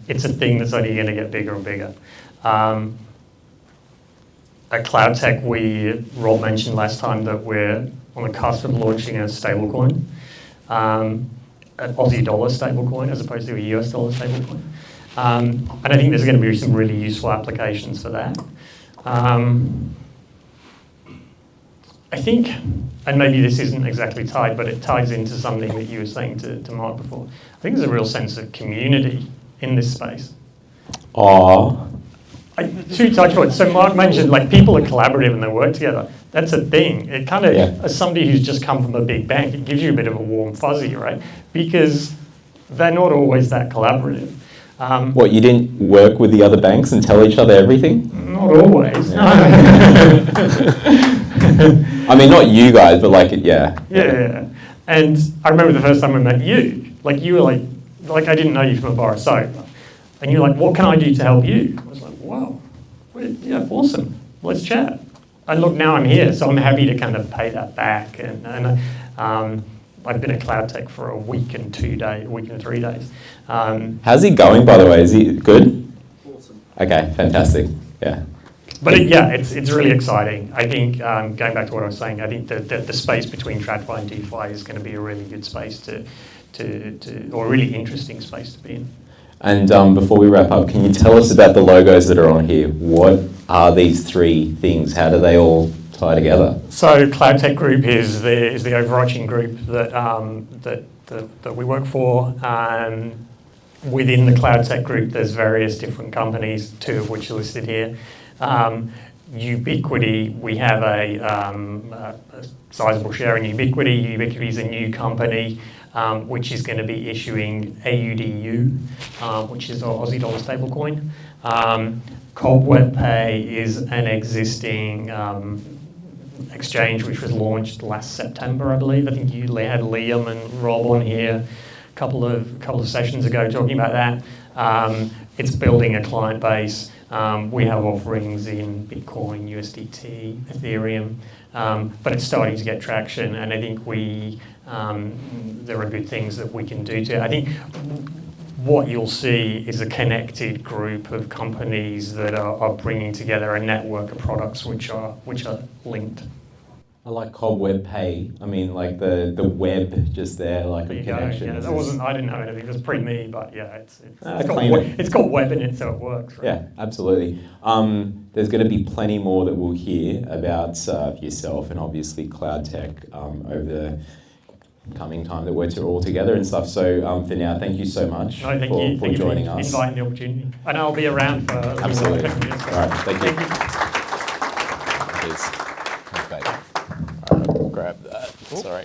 It's a thing that's only going to get bigger and bigger. At CloudTech, Rob mentioned last time that we're on the cusp of launching a stablecoin, an Aussie dollar stablecoin as opposed to a US dollar stablecoin. And I think there's going to be some really useful applications for that. I think, and maybe this isn't exactly tied, but it ties into something that you were saying to Mark before. I think there's a real sense of community in this space. Two touch points. So Mark mentioned like people are collaborative and they work together. That's a thing. It kind of, as somebody who's just come from a big bank, it gives you a bit of a warm fuzzy, right? Because they're not always that collaborative. What, you didn't work with the other banks and tell each other everything? Not always. I mean, not you guys, but like, Yeah. And I remember the first time I met you. Like you were like I didn't know you from a bar of soap. And you're like, what can I do to help you? I was like, wow, yeah, awesome. Let's chat. And look, now I'm here, so I'm happy to kind of pay that back. And I've been at CloudTech for a week and 3 days. How's he going, by the way? Is he good? Awesome. Okay, fantastic. Yeah. But it's really exciting. I think, going back to what I was saying, I think the space between TradFi and DeFi is going to be a really good space or a really interesting space to be in. And before we wrap up, can you tell us about the logos that are on here? What are these three things? How do they all tie together? So CloudTech Group is the overarching group that we work for. Within the CloudTech Group, there's various different companies, 2 of which are listed here. Ubiquity, we have a sizable share in Ubiquity. Ubiquity is a new company which is going to be issuing AUDU, which is our Aussie dollar stablecoin. Cobweb Pay is an existing exchange which was launched last September, I believe. I think you had Liam and Rob on here a couple of sessions ago talking about that. It's building a client base. We have offerings in Bitcoin, USDT, Ethereum, but it's starting to get traction, and I think there are good things that we can do to. I think what you'll see is a connected group of companies that are bringing together a network of products which are linked. I like Cobweb Pay. I mean, like the web just there, like a connection. Yeah, I didn't know anything. It was pre-me, but yeah, it's got web in it, so it works. Right? Yeah, absolutely. There's going to be plenty more that we'll hear about yourself and obviously CloudTech over the coming time that we're all together and stuff. So for now, thank you so much for joining us. Inviting the opportunity, and I'll be around for absolutely. All right, thank you. Cheers. We'll grab that. Sorry.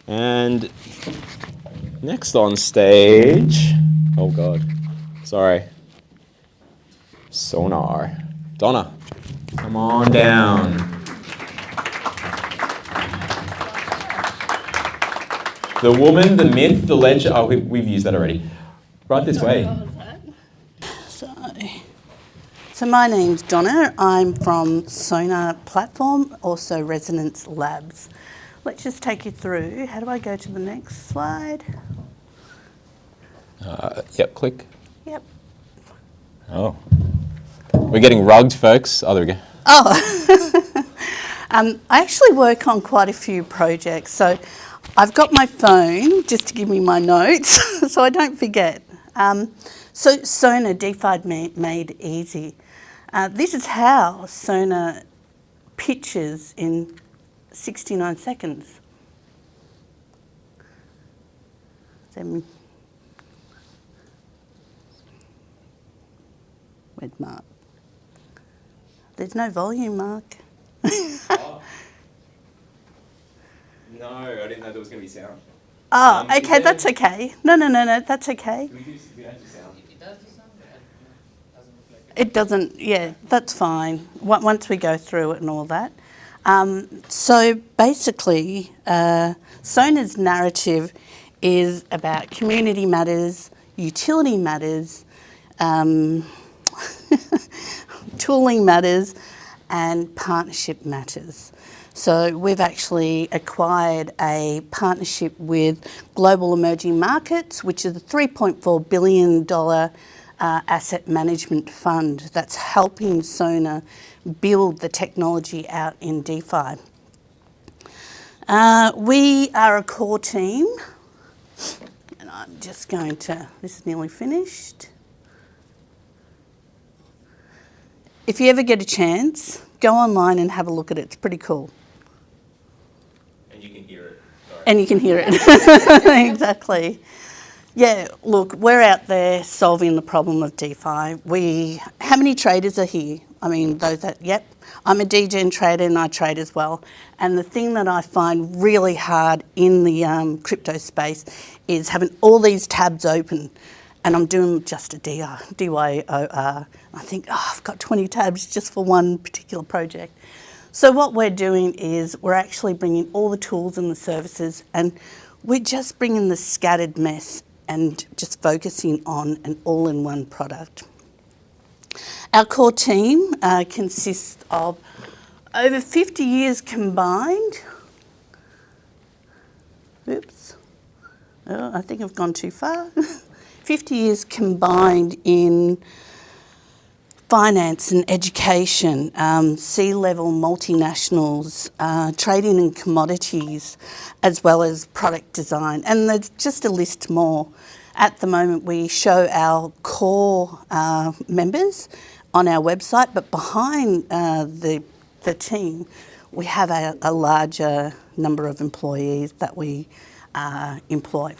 And next on stage, oh God, sorry, Sonar. Donna, come on down. The woman, the myth, the legend. Oh, we've used that already. Right this way. So my name's Donna. I'm from SONAR Platform, also Resonance Labs. Let's just take you through. How do I go to the next slide? Yep, click. Yep. Oh. We're getting rugged, folks. Oh, there we go. Oh. I actually work on quite a few projects. So I've got my phone just to give me my notes so I don't forget. So SONAR DeFi made easy. This is how SONAR pitches in 69 seconds. Where's Mark? There's no volume, Mark. Oh. No, I didn't know there was going to be sound. Oh, okay, that's okay. No, that's okay. It doesn't, yeah, that's fine. Once we go through it and all that. So basically, SONAR's narrative is about community matters, utility matters, tooling matters, and partnership matters. So we've actually acquired a partnership with Global Emerging Markets, which is a $3.4 billion asset management fund that's helping SONAR build the technology out in DeFi. We are a core team, and I'm just going to, this is nearly finished. If you ever get a chance, go online and have a look at it. It's pretty cool. And you can hear it. Sorry. And you can hear it. Exactly. Yeah, look, we're out there solving the problem of DeFi. How many traders are here? I mean, those that, yep. I'm a DGen trader and I trade as well. And the thing that I find really hard in the crypto space is having all these tabs open. And I'm doing just a DYOR. I think, oh, I've got 20 tabs just for one particular project. So what we're doing is we're actually bringing all the tools and the services, and we're just bringing the scattered mess and just focusing on an all-in-one product. Our core team consists of over 50 years combined. Oops. Oh, I think I've gone too far. 50 years combined in finance and education, C-level multinationals, trading in commodities, as well as product design. And there's just a list more. At the moment, we show our core members on our website, but behind the team, we have a larger number of employees that we employ.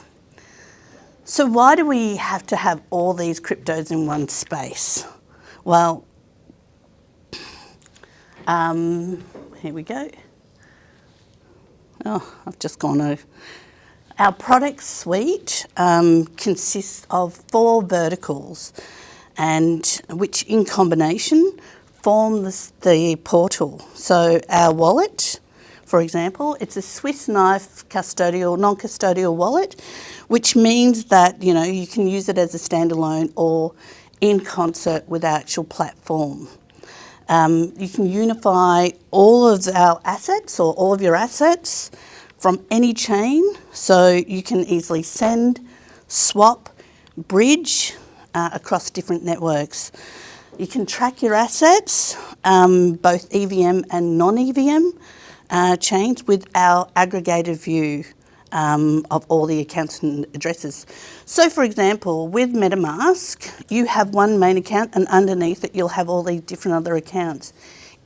So why do we have to have all these cryptos in one space? Well, here we go. Oh, I've just gone over. Our product suite consists of 4 verticals, and which in combination form the portal. So our wallet, for example, it's a Swiss knife custodial, non-custodial wallet, which means that you can use it as a standalone or in concert with our actual platform. You can unify all of our assets or all of your assets from any chain, so you can easily send, swap, bridge across different networks. You can track your assets, both EVM and non-EVM chains, with our aggregated view of all the accounts and addresses. So for example, with MetaMask, you have one main account and underneath it you'll have all these different other accounts.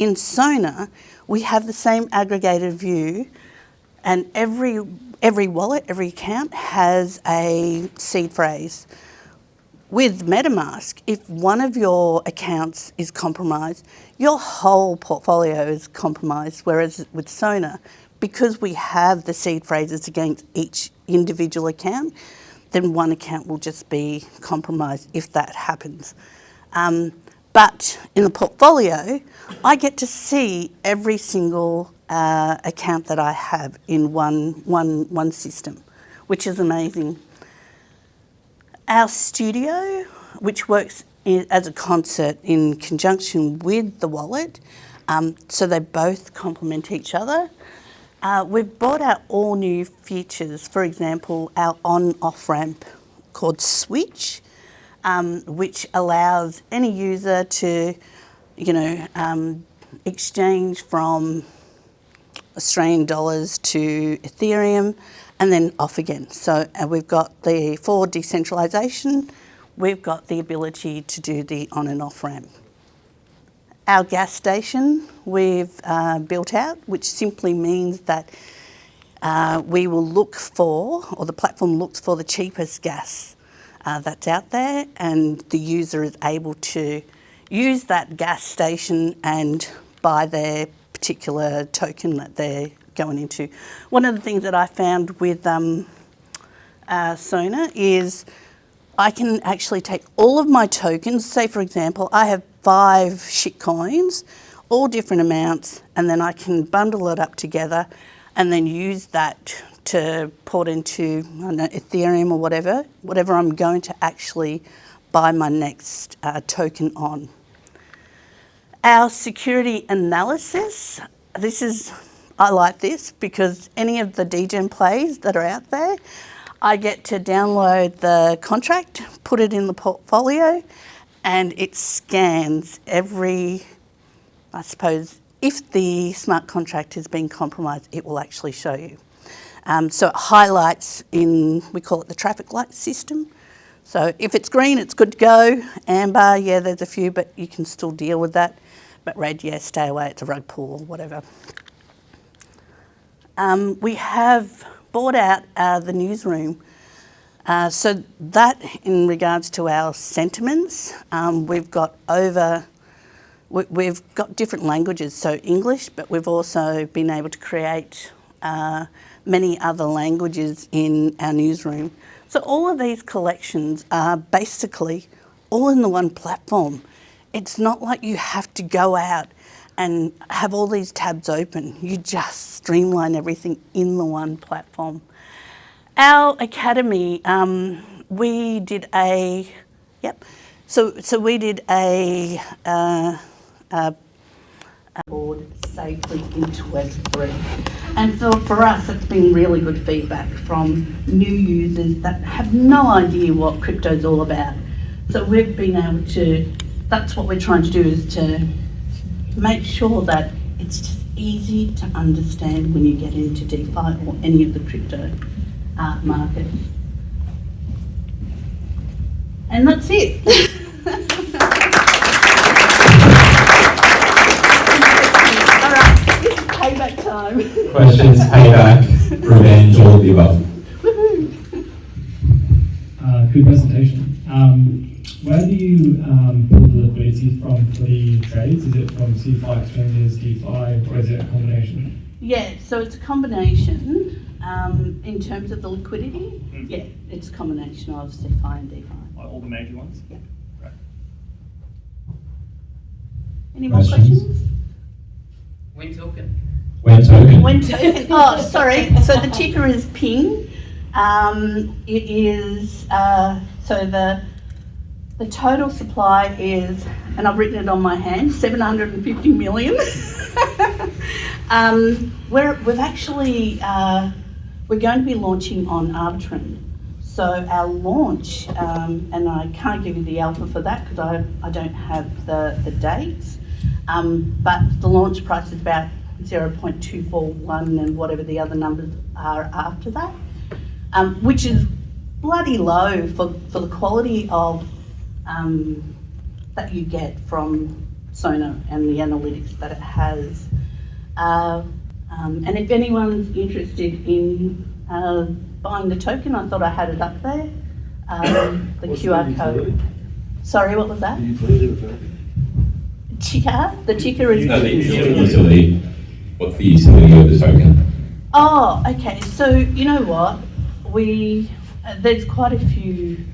In SONAR, we have the same aggregated view, and every wallet, every account has a seed phrase. With MetaMask, if one of your accounts is compromised, your whole portfolio is compromised, whereas with SONAR, because we have the seed phrases against each individual account, then one account will just be compromised if that happens. But in the portfolio, I get to see every single account that I have in one system, which is amazing. Our studio, which works as a concert in conjunction with the wallet, so they both complement each other. We've brought out all new features, for example, our on-off ramp called Switch, which allows any user to, exchange from Australian dollars to Ethereum and then off again. So we've got for decentralisation, we've got the ability to do the on and off ramp. Our gas station we've built out, which simply means that we will look for, or the platform looks for the cheapest gas that's out there, and the user is able to use that gas station and buy their particular token that they're going into. One of the things that I found with SONAR is I can actually take all of my tokens, say for example, I have 5 shitcoins, all different amounts, and then I can bundle it up together and then use that to port into, I don't know, Ethereum or whatever I'm going to actually buy my next token on. Our security analysis, I like this because any of the degen plays that are out there, I get to download the contract, put it in the portfolio, and it scans every, I suppose, if the smart contract has been compromised, it will actually show you. So it highlights we call it the traffic light system. So if it's green, it's good to go. Amber, yeah, there's a few, but you can still deal with that. But red, yeah, stay away, it's a rug pull or whatever. We have bought out the newsroom. So that, in regards to our sentiments, we've got different languages, so English, but we've also been able to create many other languages in our newsroom. So all of these collections are basically all in the one platform. It's not like you have to go out and have all these tabs open. You just streamline everything in the one platform. Our academy, we did a board safely into Web3. And so for us, it's been really good feedback from new users that have no idea what crypto's all about. So we've been able to, that's what we're trying to do, is to make sure that it's just easy to understand when you get into DeFi or any of the crypto market. And that's it. All right, this is payback time. Questions, payback, revenge, all of the above. Good presentation. Where do you pull the liquidity from for the trades? Is it from CeFi exchanges, DeFi, or is it a combination? Yeah, so it's a combination. In terms of the liquidity, yeah, it's a combination of CeFi and DeFi. All the major ones? Yeah. Right. Any more questions? When token? When token? When token. Oh, sorry. So the ticker is PING. It is, so the total supply is, and I've written it on my hand, 750 million. We've actually, we're going to be launching on Arbitrum. So our launch, and I can't give you the alpha for that because I don't have the dates, but the launch price is about 0.241 and whatever the other numbers are after that, which is bloody low for the quality of that you get from SONAR and the analytics that it has. And if anyone's interested in buying the token, I thought I had it up there. The QR code. Sorry, what was that? Ticker? The ticker is... No, the utility. What's the utility of the token? Oh, okay. So, you know what? There's quite a few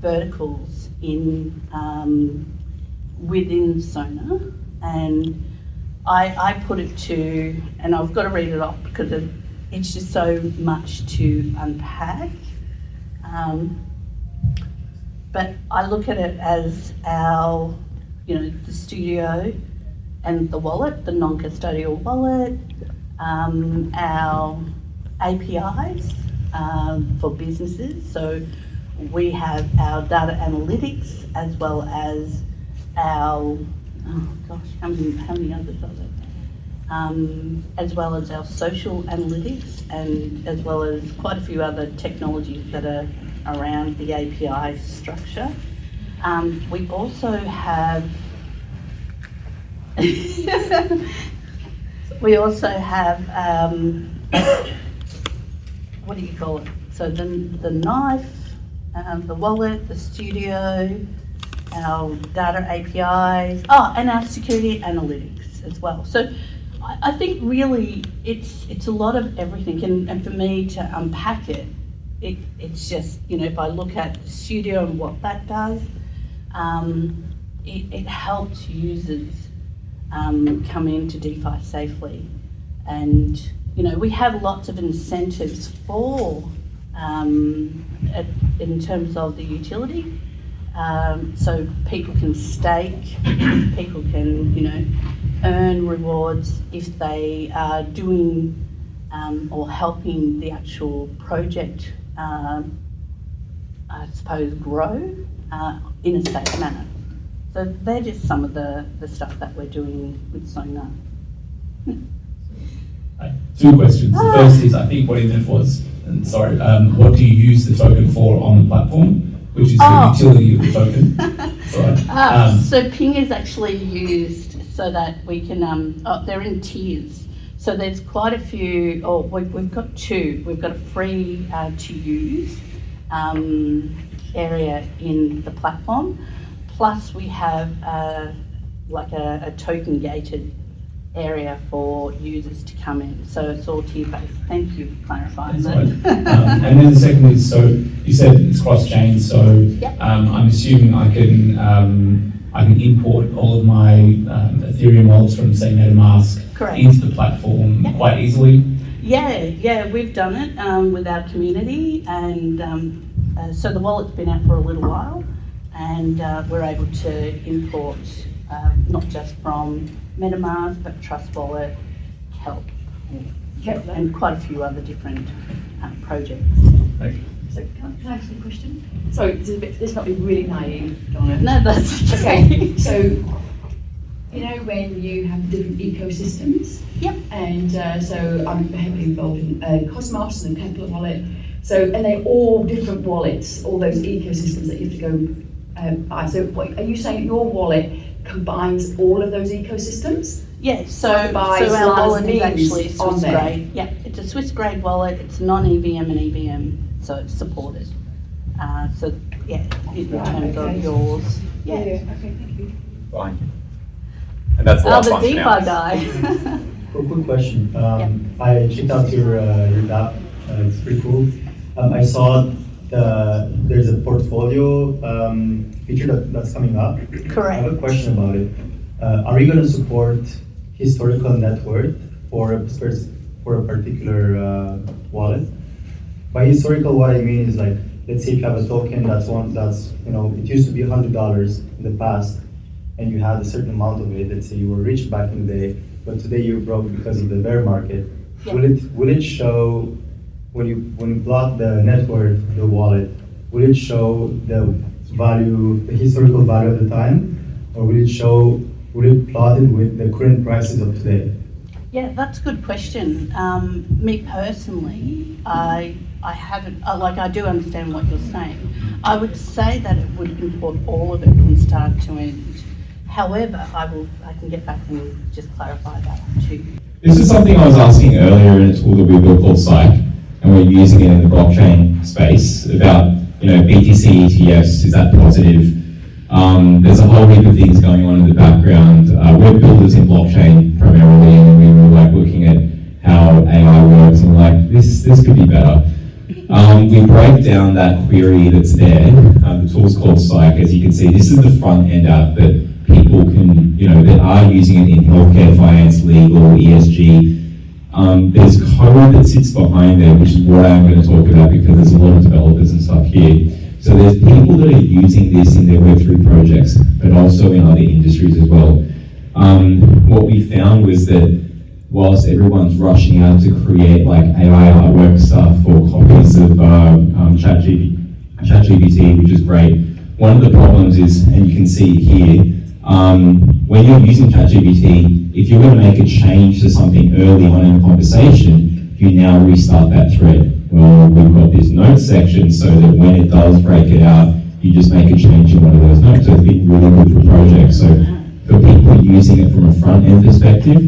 verticals within SONAR, and I put it to, and I've got to read it off because it's just so much to unpack. But I look at it as our, the studio and the wallet, the non-custodial wallet, our APIs for businesses. So we have our data analytics as well as our, how many others are there? As well as our social analytics, and as well as quite a few other technologies that are around the API structure. We also have what do you call it? So the knife, the wallet, the studio, our data APIs, and our security analytics as well. So I think really it's a lot of everything, and for me to unpack it, it's just, if I look at the studio and what that does, it helps users come into DeFi safely. And, we have lots of incentives for, in terms of the utility. So people can stake, people can, earn rewards if they are doing or helping the actual project, I suppose, grow in a safe manner. So they're just some of the stuff that we're doing with SONAR. Two questions. The first is, I think what he meant was, and sorry, what do you use the token for on the platform, which is the utility of the token? Sorry. So Ping is actually used so that we can, they're in tiers. So there's quite a few, we've got two. We've got a free to use area in the platform. Plus we have like a token gated area for users to come in. So it's all tier based. Thank you for clarifying that. And then the second is, so you said it's cross-chain, so yep. I'm assuming I can import all of my Ethereum wallets from, say, MetaMask Correct. Into the platform yep. quite easily? Yeah, we've done it with our community, and so the wallet's been out for a little while, and we're able to import not just from MetaMask, but Trust Wallet, Kelp, and quite a few other different projects. Thank you. So can I ask you a question? Sorry, this might be really naive, Donna. No, that's okay. So, when you have different ecosystems? Yep. And so I'm heavily involved in Cosmos and Kepler Wallet. So, and they're all different wallets, all those ecosystems that you have to go buy. So are you saying your wallet combines all of those ecosystems? Yeah, so our wallet is actually Swiss grade. Yeah, it's a Swiss grade wallet. It's non-EVM and EVM, so it's supported. So yeah, in terms of yours. Yeah. Okay, thank you. Fine. And that's the last one. The DeFi guy. Quick question. I checked out your app. It's pretty cool. I saw there's a portfolio feature that's coming up. Correct. I have a question about it. Are you going to support historical net worth for a particular wallet? By historical, what I mean is, like, let's say if you have a token that's it used to be $100 in the past, and you had a certain amount of it. Let's say you were rich back in the day, but today you're broke because of the bear market. Yeah. Will it show when you plot the net worth of the wallet? Will it show the historical value at the time, or will it plot it with the current prices of today? Yeah, that's a good question. Me personally, I haven't, I do understand what you're saying. I would say that it would import all of it from start to end. However, I can get back and just clarify that too. This is something I was asking earlier in a tool that we built called SIKE, and we're using it in the blockchain space about, BTC ETFs, is that positive? There's a whole heap of things going on in the background. We're builders in blockchain primarily, and we were looking at how AI works, and this could be better. We break down that query that's there. The tool's called SIKE. As you can see, this is the front end app that people can, that are using it in healthcare, finance, legal, ESG. There's code that sits behind there, which is what I'm going to talk about because there's a lot of developers and stuff here. So there's people that are using this in their Web3 projects, but also in other industries as well. What we found was that whilst everyone's rushing out to create like AI artwork stuff or copies of ChatGPT, which is great, one of the problems is, and you can see it here, when you're using ChatGPT, if you're going to make a change to something early on in a conversation, you now restart that thread. Well, we've got this notes section so that when it does break it out, you just make a change in one of those notes. So it's been really good for projects. So for people using it from a front-end perspective,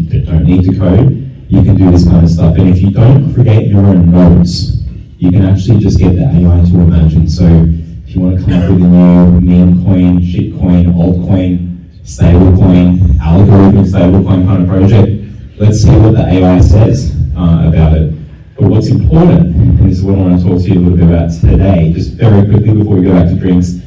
that don't need to code, you can do this kind of stuff. And if you don't create your own notes, you can actually just get the AI to imagine. So if you want to come up with a new meme coin, shit coin, altcoin, stable coin, algorithmic stablecoin kind of project, let's see what the AI says about it. But what's important, and this is what I want to talk to you a little bit about today, just very quickly before we go back to drinks,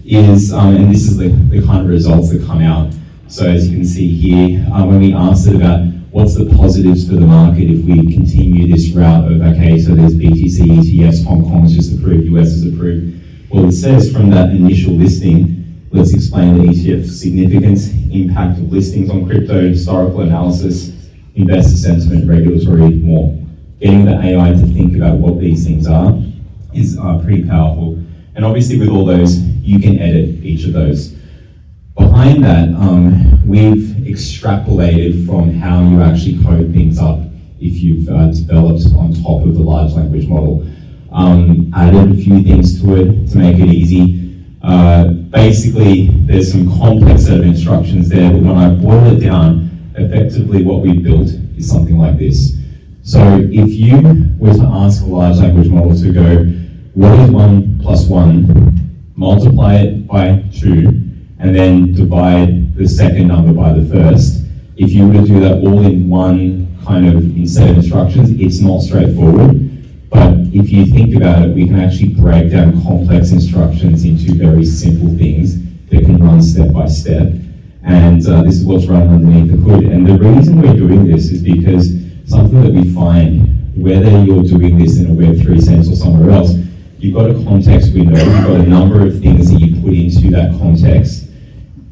is, and this is the kind of results that come out. So as you can see here, when we asked it about what's the positives for the market if we continue this route of, okay, so there's BTC, ETFs, Hong Kong's just approved, US is approved. Well, it says from that initial listing, let's explain the ETF significance, impact of listings on crypto, historical analysis, investor sentiment, regulatory, more. Getting the AI to think about what these things are is pretty powerful. And obviously with all those, you can edit each of those. Behind that, we've extrapolated from how you actually code things up if you've developed on top of the large language model. Added a few things to it to make it easy. Basically, there's some complex set of instructions there, but when I boil it down, effectively what we've built is something like this. So if you were to ask a large language model to go, what is 1 + 1, multiply it by 2, and then divide the second number by the first, if you were to do that all in one kind of set of instructions, it's not straightforward. But if you think about it, we can actually break down complex instructions into very simple things that can run step by step. And this is what's running underneath the hood. And the reason we're doing this is because something that we find, whether you're doing this in a Web3 sense or somewhere else, you've got a context window, you've got a number of things that you put into that context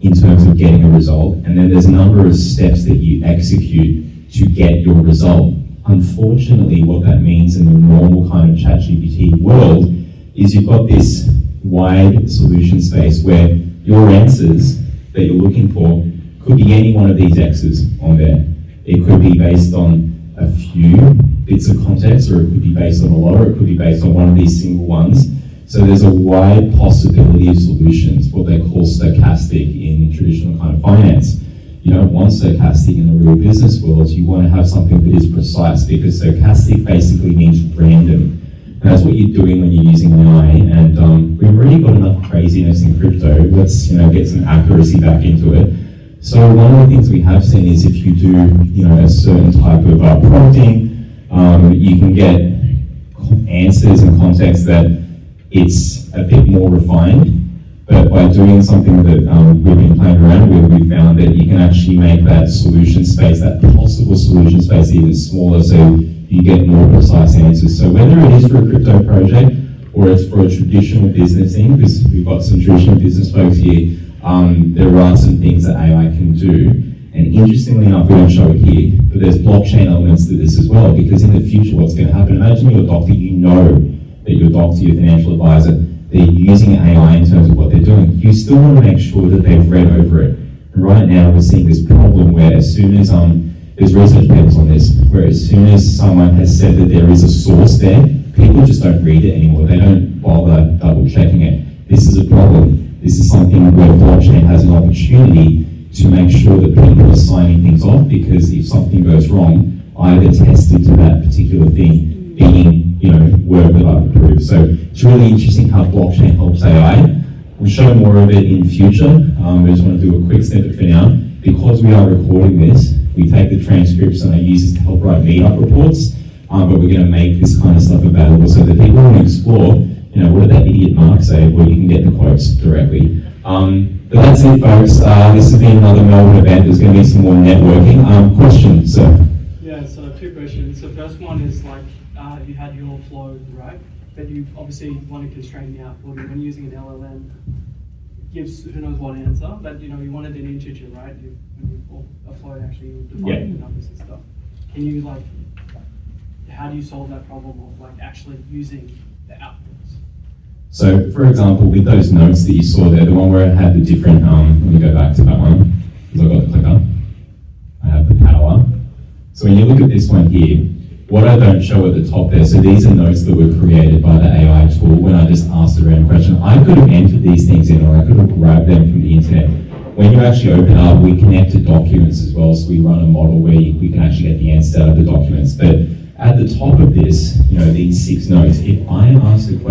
in terms of getting a result. And then there's a number of steps that you execute to get your result. Unfortunately, what that means in the normal kind of ChatGPT world is you've got this wide solution space where your answers that you're looking for could be any one of these X's on there. It could be based on a few bits of context, or it could be based on a lot, or it could be based on one of these single ones. So there's a wide possibility of solutions, what they call stochastic in traditional kind of finance. You don't want stochastic in the real business world. You want to have something that is precise, because stochastic basically means random. And that's what you're doing when you're using AI. And we've already got enough craziness in crypto. Let's get some accuracy back into it. So one of the things we have seen is if you do a certain type of prompting, you can get answers and context that it's a bit more refined. But by doing something that we've been playing around with, we found that you can actually make that solution space, that possible solution space, even smaller, so you get more precise answers. So whether it is for a crypto project or it's for a traditional business thing, because we've got some traditional business folks here, there are some things that AI can do. And interestingly enough, we don't show it here, but there's blockchain elements to this as well, because in the future, what's going to happen, imagine you're a doctor, you know that your doctor, your financial advisor, they're using AI in terms of what they're doing. You still want to make sure that they've read over it. And right now, we're seeing this problem where as soon as, there's research papers on this, where as soon as someone has said that there is a source there, people just don't read it anymore. They don't bother double checking it. This is a problem. This is something where blockchain has an opportunity to make sure that people are signing things off, because if something goes wrong, either tested to that particular thing being, work that I've approved. So it's really interesting how blockchain helps AI. We'll show more of it in future. I just want to do a quick snippet for now. Because we are recording this, we take the transcripts and I use this to help write meetup reports, but we're going to make this kind of stuff available so that people want to explore, what did that idiot Mark say, where you can get the quotes directly. But that's it, folks. This has been another Melbourne event. There's going to be some more networking. Questions, sir? Yeah, so you had your flow, right? But you obviously want to constrain the output. When you're using an LLM, gives who knows what answer, but you wanted an integer, right? Or a float actually, you define the numbers and stuff. Can you how do you solve that problem of actually using the outputs? So, for example, with those notes that you saw there, the one where I had the different, let me go back to that one, because I've got the clicker. I have the power. So when you look at this one here, what I don't show at the top there, so these are notes that were created by the AI tool when I just asked a random question. I could have entered these things in, or I could have grabbed them from the internet. When you actually open up, we connect to documents as well, so we run a model where we can actually get the answer out of the documents. But at the top of this, these 6 notes, if I ask that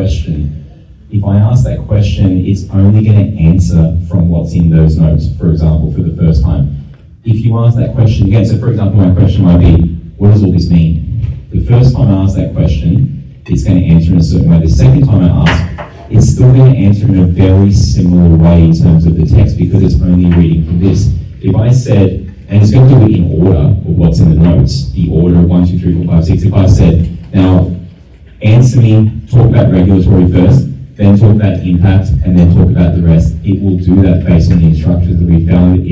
question, it's only going to answer from what's in those notes, for example, for the first time. If you ask that question again, so for example, my question might be, what does all this mean? The first time I ask that question, it's going to answer in a certain way. The second time I ask, it's still going to answer in a very similar way in terms of the text because it's only reading from this. If I said, and it's going to do it in order of what's in the notes, the order of 1, 2, 3, 4, 5, 6. If I said, now answer me, talk about regulatory first, then talk about impact, and then talk about the rest, it will do that based on the instructions that we found.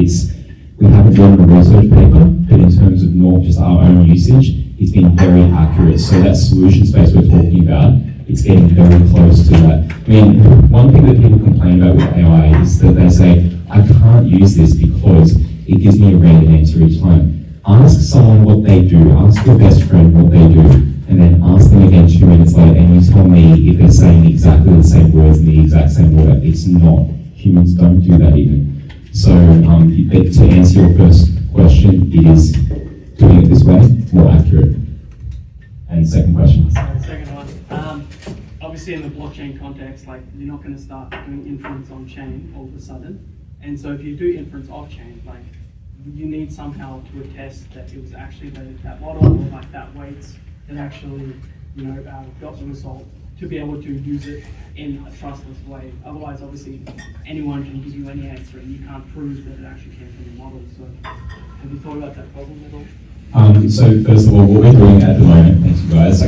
We haven't done a research paper, but in terms of not just our own usage, it's been very accurate. So that solution space we're talking about, it's getting very close to that. I mean, one thing that people complain about with AI is that they say, I can't use this because it gives me a random answer each time. Ask someone what they do, ask your best friend what they do, and then ask them again 2 minutes later, and you tell me if they're saying exactly the same words in the exact same order. It's not. Humans don't do that even. So to answer your first question, it is doing it this way, more accurate. And second question? Sorry, second one. Obviously in the blockchain context, you're not going to start doing inference on chain all of a sudden. And so if you do inference off chain, you need somehow to attest that it was actually that model or that weights that actually got the result to be able to use it in a trustless way. Otherwise, obviously, anyone can give you any answer and you can't prove that it actually came from the model. So have you thought about that problem at all? So first of all, what we're doing at the moment, thank you guys,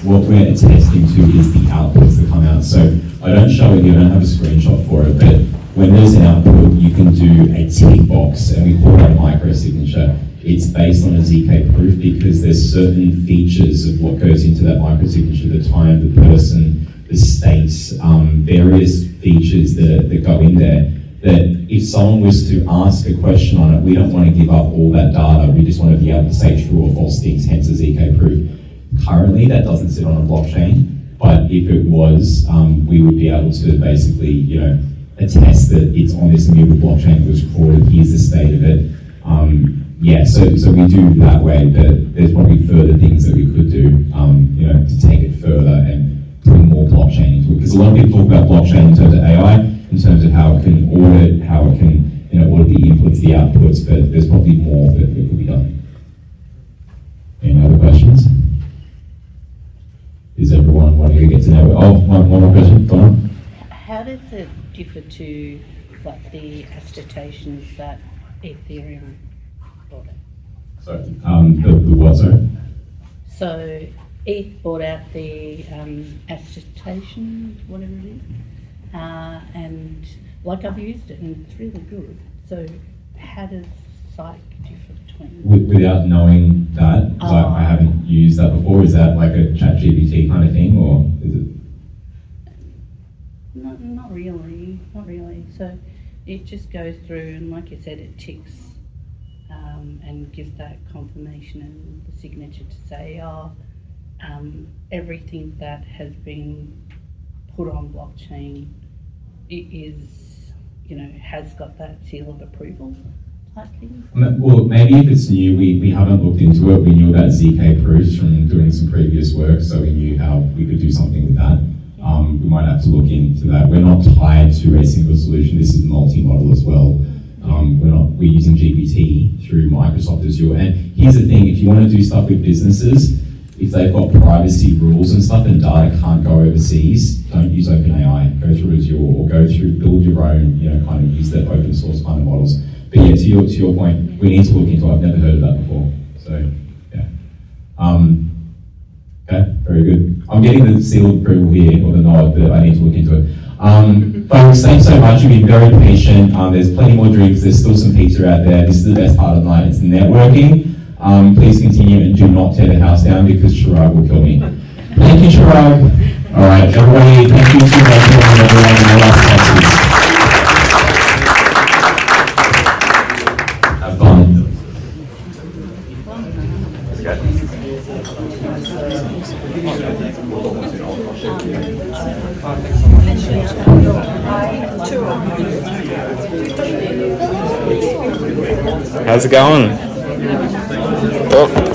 what we're attesting to is the outputs that come out. So I don't show it here, I don't have a screenshot for it, but when there's an output, you can do a tick box, and we call that a micro-signature. It's based on a ZK proof because there's certain features of what goes into that micro-signature, the time, the person, the states, various features that go in there, that if someone was to ask a question on it, we don't want to give up all that data, we just want to be able to say true or false things, hence a ZK proof. Currently, that doesn't sit on a blockchain, but if it was, we would be able to basically, attest that it's on this immutable blockchain that was recorded, here's the state of it. So we do that way, but there's probably further things that we could do, to take it further and put more blockchain into it. Because a lot of people talk about blockchain in terms of AI, in terms of how it can audit, how it can, audit the inputs, the outputs, but there's probably more that could be done. Any other questions? Is everyone wanting to get to know? Oh, one more question, Donna? How does it differ to the attestations that Ethereum bought out? Sorry, the what, sorry? So ETH bought out the attestation, whatever it is, and I've used it and it's really good. So how does SIKE differ between? Without knowing that, because I haven't used that before, is that like a ChatGPT kind of thing, or is it? Not really. So it just goes through and like you said, it ticks and gives that confirmation and the signature to say, everything that has been put on blockchain, it is, has got that seal of approval type thing. Well, maybe if it's new, we haven't looked into it. We knew about ZK proofs from doing some previous work, so we knew how we could do something with that. We might have to look into that. We're not tied to a single solution. This is multi-model as well. We're using GPT through Microsoft Azure. And here's the thing, if you want to do stuff with businesses, if they've got privacy rules and stuff and data can't go overseas, don't use OpenAI. Go through Azure or build your own, kind of use the open source kind of models. But yeah, to your point, we need to look into it. I've never heard of that before. So, yeah. Okay, very good. I'm getting the sealed approval here, or the nod, that I need to look into it. Folks, thanks so much. You've been very patient. There's plenty more drinks. There's still some pizza out there. This is the best part of the night. It's networking. Please continue and do not tear the house down because Chiraag will kill me. Thank you, Chiraag. All right, everybody, thank you to everyone in the last classes. Have fun. How's it going? Oh.